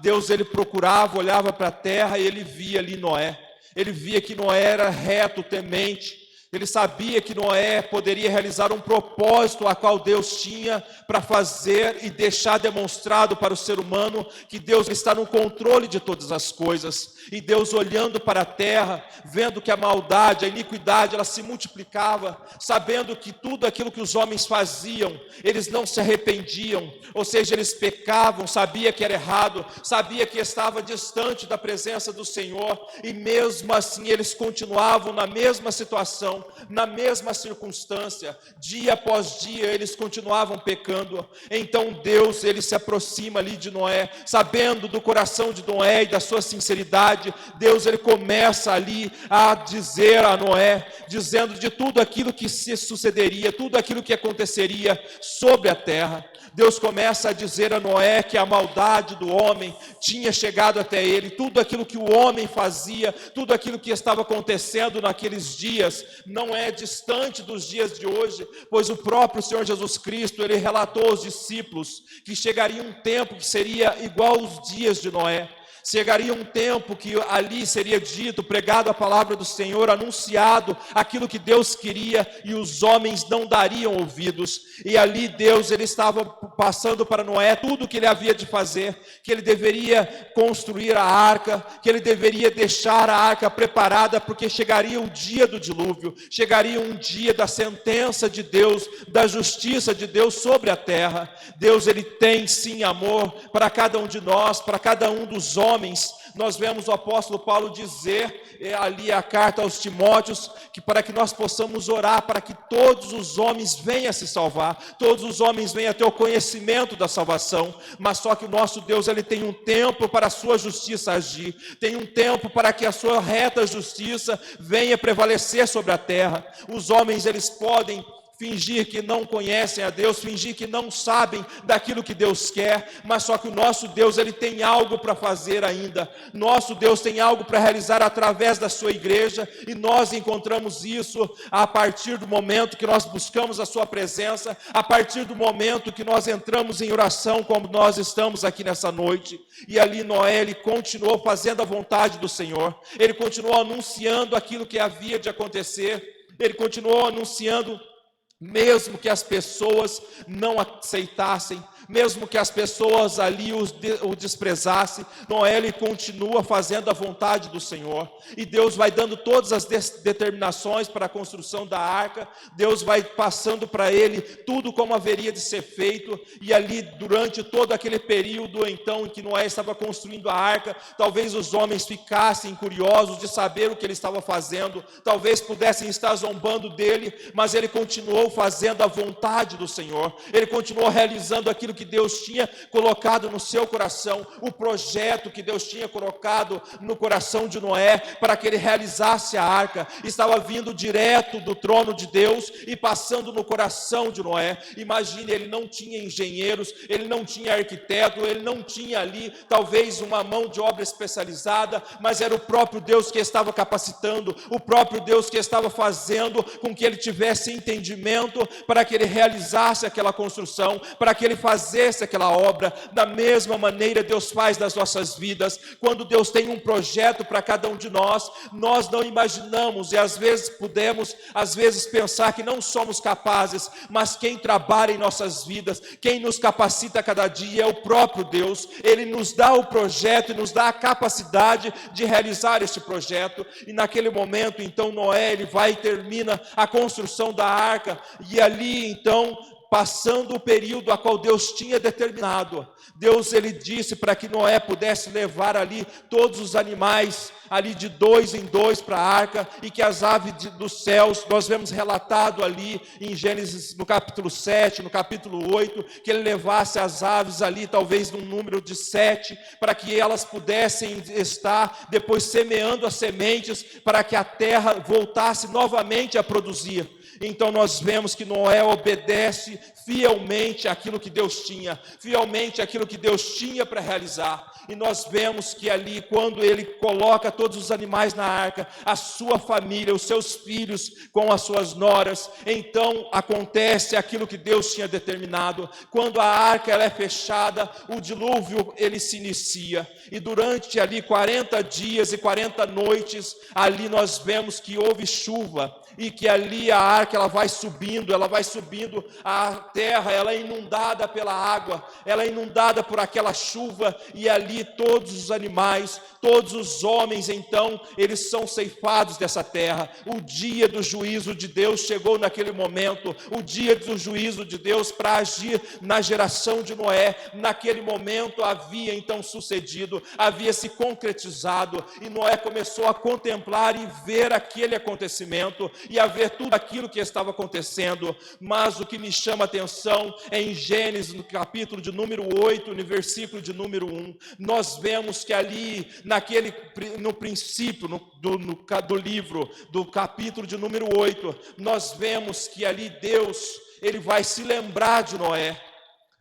Deus ele procurava, olhava para a terra e ele via ali Noé, ele via que Noé era reto, temente, ele sabia que Noé poderia realizar um propósito a qual Deus tinha para fazer e deixar demonstrado para o ser humano que Deus está no controle de todas as coisas. E Deus olhando para a terra, vendo que a maldade, a iniquidade, ela se multiplicava, sabendo que tudo aquilo que os homens faziam, eles não se arrependiam, ou seja, eles pecavam, sabia que era errado, sabia que estava distante da presença do Senhor, e mesmo assim eles continuavam na mesma situação, na mesma circunstância, dia após dia eles continuavam pecando. Então Deus ele se aproxima ali de Noé, sabendo do coração de Noé e da sua sinceridade. Deus ele começa ali a dizer a Noé, dizendo de tudo aquilo que se sucederia, tudo aquilo que aconteceria sobre a terra. Deus começa a dizer a Noé que a maldade do homem tinha chegado até ele, tudo aquilo que o homem fazia, tudo aquilo que estava acontecendo naqueles dias, não é distante dos dias de hoje, pois o próprio Senhor Jesus Cristo, ele relatou aos discípulos que chegaria um tempo que seria igual aos dias de Noé. Chegaria um tempo que ali seria dito, pregado a palavra do Senhor, anunciado aquilo que Deus queria, e os homens não dariam ouvidos. E ali Deus, ele estava passando para Noé tudo o que ele havia de fazer, que ele deveria construir a arca, que ele deveria deixar a arca preparada, porque chegaria o dia do dilúvio, chegaria um dia da sentença de Deus, da justiça de Deus sobre a terra. Deus, ele tem sim amor para cada um de nós, para cada um dos homens. Nós vemos o apóstolo Paulo dizer ali a carta aos Timóteos, que para que nós possamos orar para que todos os homens venham a se salvar, todos os homens venham a ter o conhecimento da salvação. Mas só que o nosso Deus, ele tem um tempo para a sua justiça agir, tem um tempo para que a sua reta justiça venha prevalecer sobre a terra. Os homens, eles podem fingir que não conhecem a Deus, fingir que não sabem daquilo que Deus quer, mas só que o nosso Deus, ele tem algo para fazer ainda. Nosso Deus tem algo para realizar através da sua igreja, e nós encontramos isso a partir do momento que nós buscamos a sua presença, a partir do momento que nós entramos em oração, como nós estamos aqui nessa noite. E ali Noé, ele continuou fazendo a vontade do Senhor, ele continuou anunciando aquilo que havia de acontecer, ele continuou anunciando, mesmo que as pessoas não aceitassem, mesmo que as pessoas ali o desprezassem, Noé, ele continua fazendo a vontade do Senhor. E Deus vai dando todas as determinações para a construção da arca, Deus vai passando para ele tudo como haveria de ser feito. E ali, durante todo aquele período então em que Noé estava construindo a arca, talvez os homens ficassem curiosos de saber o que ele estava fazendo, talvez pudessem estar zombando dele, mas ele continuou fazendo a vontade do Senhor, ele continuou realizando aquilo que Deus tinha colocado no seu coração, o projeto que Deus tinha colocado no coração de Noé, para que ele realizasse a arca, estava vindo direto do trono de Deus e passando no coração de Noé. Imagine, ele não tinha engenheiros, ele não tinha arquiteto, ele não tinha ali talvez uma mão de obra especializada, mas era o próprio Deus que estava capacitando, o próprio Deus que estava fazendo com que ele tivesse entendimento para que ele realizasse aquela construção, para que ele fizesse aquela obra. Da mesma maneira Deus faz nas nossas vidas. Quando Deus tem um projeto para cada um de nós, nós não imaginamos, e às vezes podemos pensar que não somos capazes, mas quem trabalha em nossas vidas, quem nos capacita a cada dia é o próprio Deus. Ele nos dá o projeto e nos dá a capacidade de realizar esse projeto. E naquele momento então Noé, ele vai e termina a construção da arca, e ali então, passando o período a qual Deus tinha determinado, Deus, ele disse para que Noé pudesse levar ali todos os animais, ali de 2 em 2 para a arca, e que as aves dos céus, nós vemos relatado ali em Gênesis no capítulo 7, no capítulo 8, que ele levasse as aves ali, talvez num número de 7, para que elas pudessem estar depois semeando as sementes, para que a terra voltasse novamente a produzir. Então nós vemos que Noé obedece fielmente aquilo que Deus tinha, fielmente aquilo que Deus tinha para realizar. E nós vemos que ali, quando ele coloca todos os animais na arca, a sua família, os seus filhos com as suas noras, então acontece aquilo que Deus tinha determinado. Quando a arca ela é fechada, o dilúvio ele se inicia, e durante ali 40 dias e 40 noites, ali nós vemos que houve chuva, e que ali a arca ela vai subindo, a terra ela é inundada pela água, ela é inundada por aquela chuva, e ali todos os animais, todos os homens, então, eles são ceifados dessa terra. O dia do juízo de Deus chegou naquele momento, o dia do juízo de Deus para agir na geração de Noé, naquele momento havia então sucedido, havia se concretizado, e Noé começou a contemplar e ver aquele acontecimento, e a ver tudo aquilo que estava acontecendo. Mas o que me chama a atenção é em Gênesis, no capítulo de número 8, no versículo de número 1, nós vemos que ali, no princípio do livro, do capítulo de número 8, nós vemos que ali Deus, ele vai se lembrar de Noé.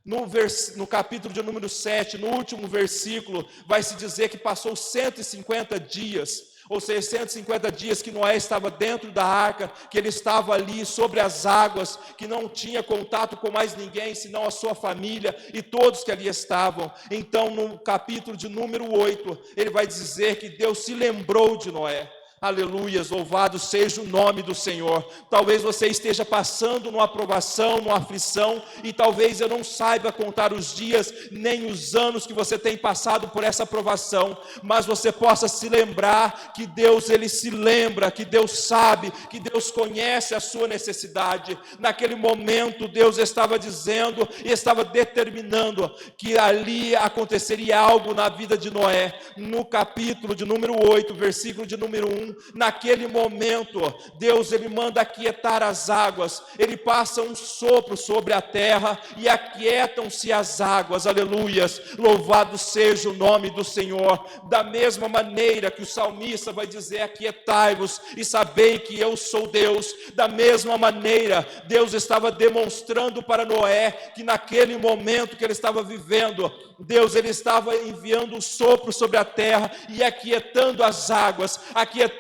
No capítulo de número 7, no último versículo, vai se dizer que passou 150 dias, Ou seja, 150 dias que Noé estava dentro da arca, que ele estava ali sobre as águas, que não tinha contato com mais ninguém, senão a sua família e todos que ali estavam. Então, no capítulo de número 8, ele vai dizer que Deus se lembrou de Noé. Aleluias, louvado seja o nome do Senhor. Talvez você esteja passando numa provação, numa aflição, e talvez eu não saiba contar os dias, nem os anos que você tem passado por essa provação, mas você possa se lembrar que Deus, Ele se lembra, que Deus sabe, que Deus conhece a sua necessidade. Naquele momento Deus estava dizendo e estava determinando que ali aconteceria algo na vida de Noé. No capítulo de número 8, versículo de número 1, naquele momento, Deus ele manda aquietar as águas, ele passa um sopro sobre a terra e aquietam-se as águas, aleluias, louvado seja o nome do Senhor. Da mesma maneira que o salmista vai dizer, aquietai-vos e sabei que eu sou Deus, da mesma maneira, Deus estava demonstrando para Noé, que naquele momento que ele estava vivendo, Deus ele estava enviando um sopro sobre a terra e aquietando as águas, aquietando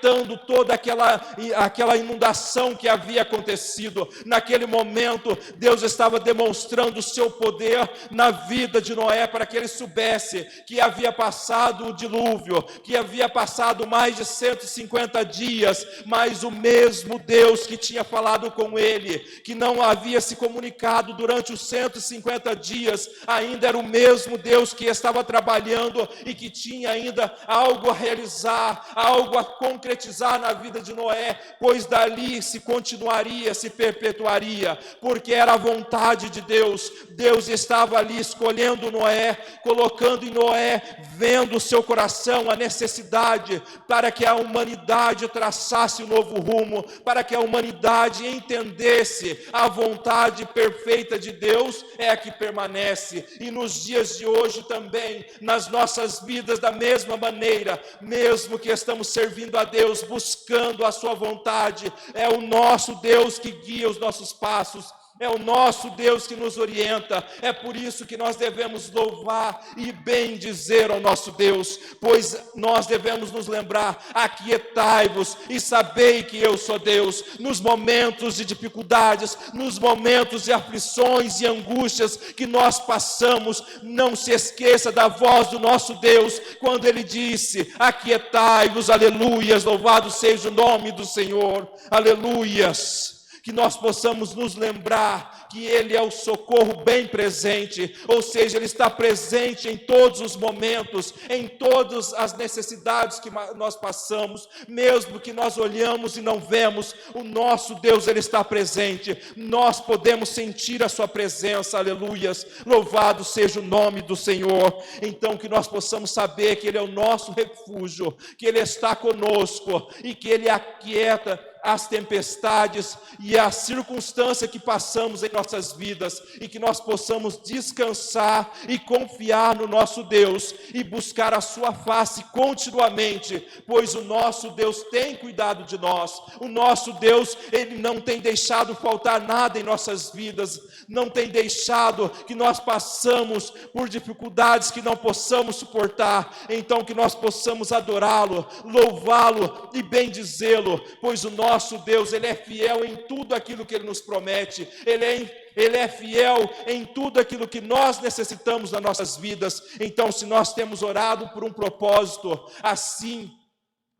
toda aquela inundação que havia acontecido. Naquele momento, Deus estava demonstrando o seu poder na vida de Noé, para que ele soubesse que havia passado o dilúvio, que havia passado mais de 150 dias, mas o mesmo Deus que tinha falado com ele, que não havia se comunicado durante os 150 dias, ainda era o mesmo Deus que estava trabalhando e que tinha ainda algo a realizar, algo a concretizar na vida de Noé, pois dali se continuaria, se perpetuaria, porque era a vontade de Deus. Deus estava ali escolhendo Noé, colocando em Noé, vendo o seu coração, a necessidade, para que a humanidade traçasse um novo rumo, para que a humanidade entendesse a vontade perfeita de Deus é a que permanece. E nos dias de hoje também, nas nossas vidas da mesma maneira, mesmo que estamos servindo a Deus, buscando a sua vontade, é o nosso Deus que guia os nossos passos, é o nosso Deus que nos orienta. É por isso que nós devemos louvar e bendizer ao nosso Deus, pois nós devemos nos lembrar, aquietai-vos e sabei que eu sou Deus. Nos momentos de dificuldades, nos momentos de aflições e angústias que nós passamos, não se esqueça da voz do nosso Deus, quando Ele disse, aquietai-vos, aleluias, louvado seja o nome do Senhor, aleluias. Que nós possamos nos lembrar que Ele é o socorro bem presente, ou seja, Ele está presente em todos os momentos, em todas as necessidades que nós passamos, mesmo que nós olhamos e não vemos, o nosso Deus, Ele está presente, nós podemos sentir a sua presença, aleluias, louvado seja o nome do Senhor. Então que nós possamos saber que Ele é o nosso refúgio, que Ele está conosco e que Ele aquieta as tempestades e a circunstância que passamos em nossas vidas, e que nós possamos descansar e confiar no nosso Deus e buscar a sua face continuamente, pois o nosso Deus tem cuidado de nós, o nosso Deus, Ele não tem deixado faltar nada em nossas vidas, não tem deixado que nós passamos por dificuldades que não possamos suportar. Então que nós possamos adorá-lo, louvá-lo e bendizê-lo, pois o nosso Deus, Ele é fiel em tudo aquilo que Ele nos promete, Ele é fiel em tudo aquilo que nós necessitamos nas nossas vidas. Então, se nós temos orado por um propósito, assim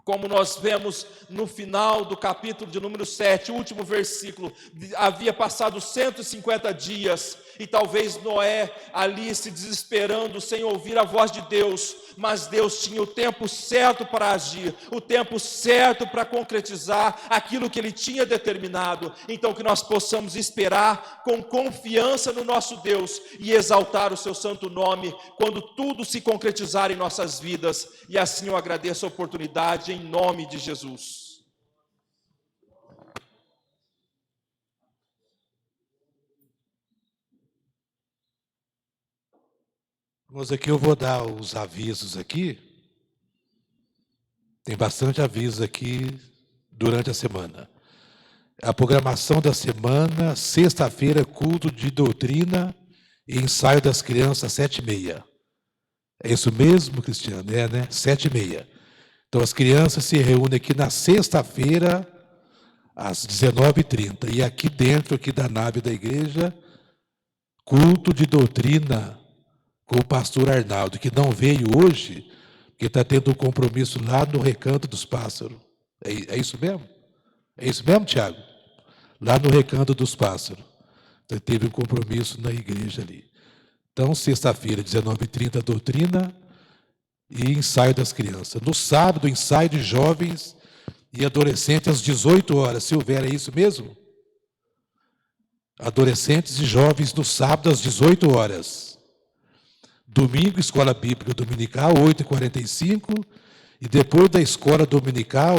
como nós vemos no final do capítulo de número 7, o último versículo, havia passado 150 dias, e talvez Noé ali se desesperando, sem ouvir a voz de Deus, mas Deus tinha o tempo certo para agir, o tempo certo para concretizar aquilo que Ele tinha determinado. Então que nós possamos esperar com confiança no nosso Deus e exaltar o seu santo nome, quando tudo se concretizar em nossas vidas, e assim eu agradeço a oportunidade, em nome de Jesus. Mas aqui eu vou dar os avisos aqui. Tem bastante aviso aqui durante a semana. A programação da semana, sexta-feira, culto de doutrina e ensaio das crianças, 7h30. É isso mesmo, Cristiano? É, né? 7h30. Então as crianças se reúnem aqui na sexta-feira, às 19h30. E aqui dentro aqui da nave da igreja, culto de doutrina com o pastor Arnaldo, que não veio hoje, porque está tendo um compromisso lá no Recanto dos Pássaros. É isso mesmo? É isso mesmo, Tiago? Lá no Recanto dos Pássaros. Então teve um compromisso na igreja ali. Então, sexta-feira, 19h30, doutrina e ensaio das crianças. No sábado, ensaio de jovens e adolescentes às 18 horas. Silvéria, é isso mesmo? Adolescentes e jovens no sábado às 18 horas. Domingo, escola bíblica dominical, 8h45. E depois da escola dominical,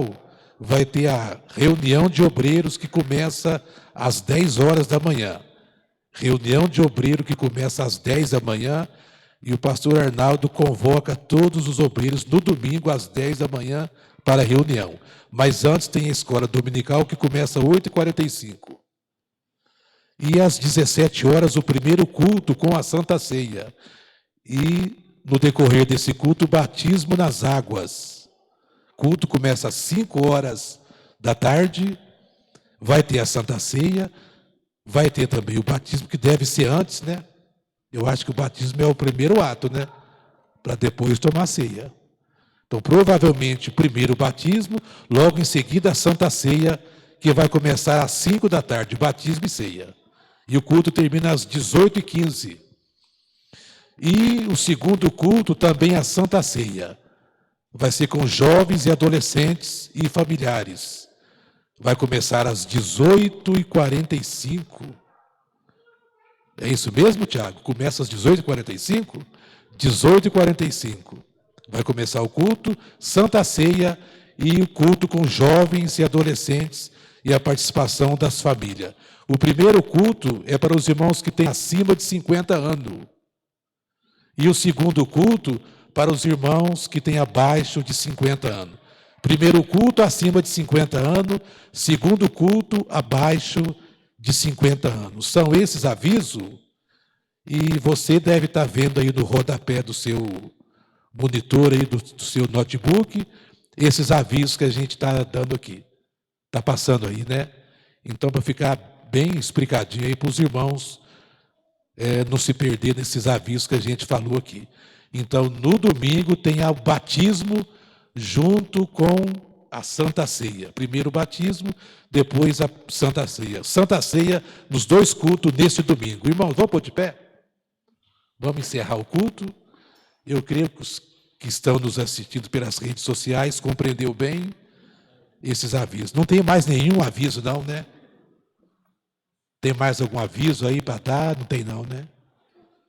vai ter a reunião de obreiros que começa às 10 horas da manhã. Reunião de obreiro que começa às 10 da manhã. E o pastor Arnaldo convoca todos os obreiros no domingo às 10 da manhã para a reunião. Mas antes tem a escola dominical que começa às 8h45. E às 17 horas o primeiro culto com a Santa Ceia. E no decorrer desse culto, o batismo nas águas. O culto começa às 5 horas da tarde, vai ter a Santa Ceia, vai ter também o batismo, que deve ser antes, né? Eu acho que o batismo é o primeiro ato, né? Para depois tomar a ceia. Então, provavelmente, primeiro o batismo, logo em seguida a Santa Ceia, que vai começar às 5 da tarde, batismo e ceia. E o culto termina às 18h15. E o segundo culto também a Santa Ceia. Vai ser com jovens e adolescentes e familiares. Vai começar às 18h45. É isso mesmo, Tiago? Começa às 18h45? 18h45. Vai começar o culto, Santa Ceia e o culto com jovens e adolescentes e a participação das famílias. O primeiro culto é para os irmãos que têm acima de 50 anos. E o segundo culto para os irmãos que têm abaixo de 50 anos. Primeiro culto acima de 50 anos, segundo culto abaixo de 50 anos. São esses avisos, e você deve estar vendo aí no rodapé do seu monitor, aí do seu notebook, esses avisos que a gente está dando aqui. Está passando aí, né? Então, para ficar bem explicadinho aí para os irmãos não se perder nesses avisos que a gente falou aqui. Então, no domingo tem o batismo junto com a Santa Ceia. Primeiro o batismo, depois a Santa Ceia. Santa Ceia nos dois cultos neste domingo. Irmãos, vamos pôr de pé? Vamos encerrar o culto. Eu creio que os que estão nos assistindo pelas redes sociais compreendeu bem esses avisos. Não tem mais nenhum aviso não, né? Tem mais algum aviso aí para dar? Não tem não, né?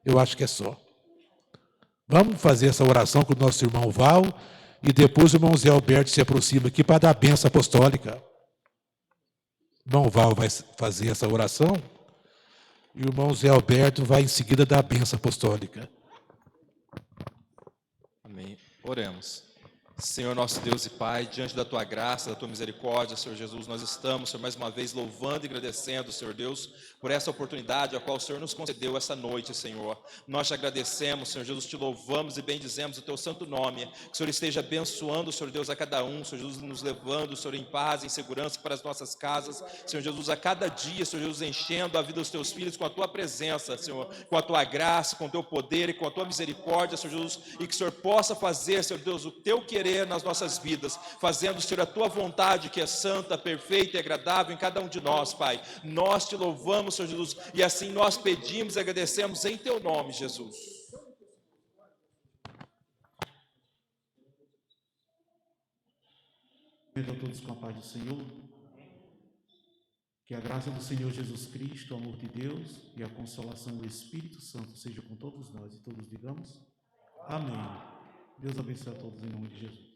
Eu acho que é só. Vamos fazer essa oração com o nosso irmão Val, e depois o irmão Zé Alberto se aproxima aqui para dar a bênção apostólica. O irmão Val vai fazer essa oração, e o irmão Zé Alberto vai em seguida dar a bênção apostólica. Amém. Oremos. Senhor nosso Deus e Pai, diante da Tua graça, da Tua misericórdia, Senhor Jesus, nós estamos, Senhor, mais uma vez louvando e agradecendo, Senhor Deus, por essa oportunidade a qual o Senhor nos concedeu essa noite, Senhor. Nós te agradecemos, Senhor Jesus, te louvamos e bendizemos o Teu santo nome. Que o Senhor esteja abençoando, Senhor Deus, a cada um, Senhor Jesus, nos levando, Senhor, em paz, em segurança para as nossas casas. Senhor Jesus, a cada dia, Senhor Jesus, enchendo a vida dos Teus filhos com a Tua presença, Senhor, com a Tua graça, com o Teu poder e com a Tua misericórdia, Senhor Jesus, e que o Senhor possa fazer, Senhor Deus, o Teu querer nas nossas vidas, fazendo, Senhor, a Tua vontade, que é santa, perfeita e agradável em cada um de nós, Pai. Nós te louvamos, Senhor Jesus, e assim nós pedimos e agradecemos em Teu nome, Jesus. Bem-vindo a todos com a paz do Senhor. Que a graça do Senhor Jesus Cristo, o amor de Deus e a consolação do Espírito Santo seja com todos nós, e todos digamos amém. Deus abençoe a todos em nome de Jesus.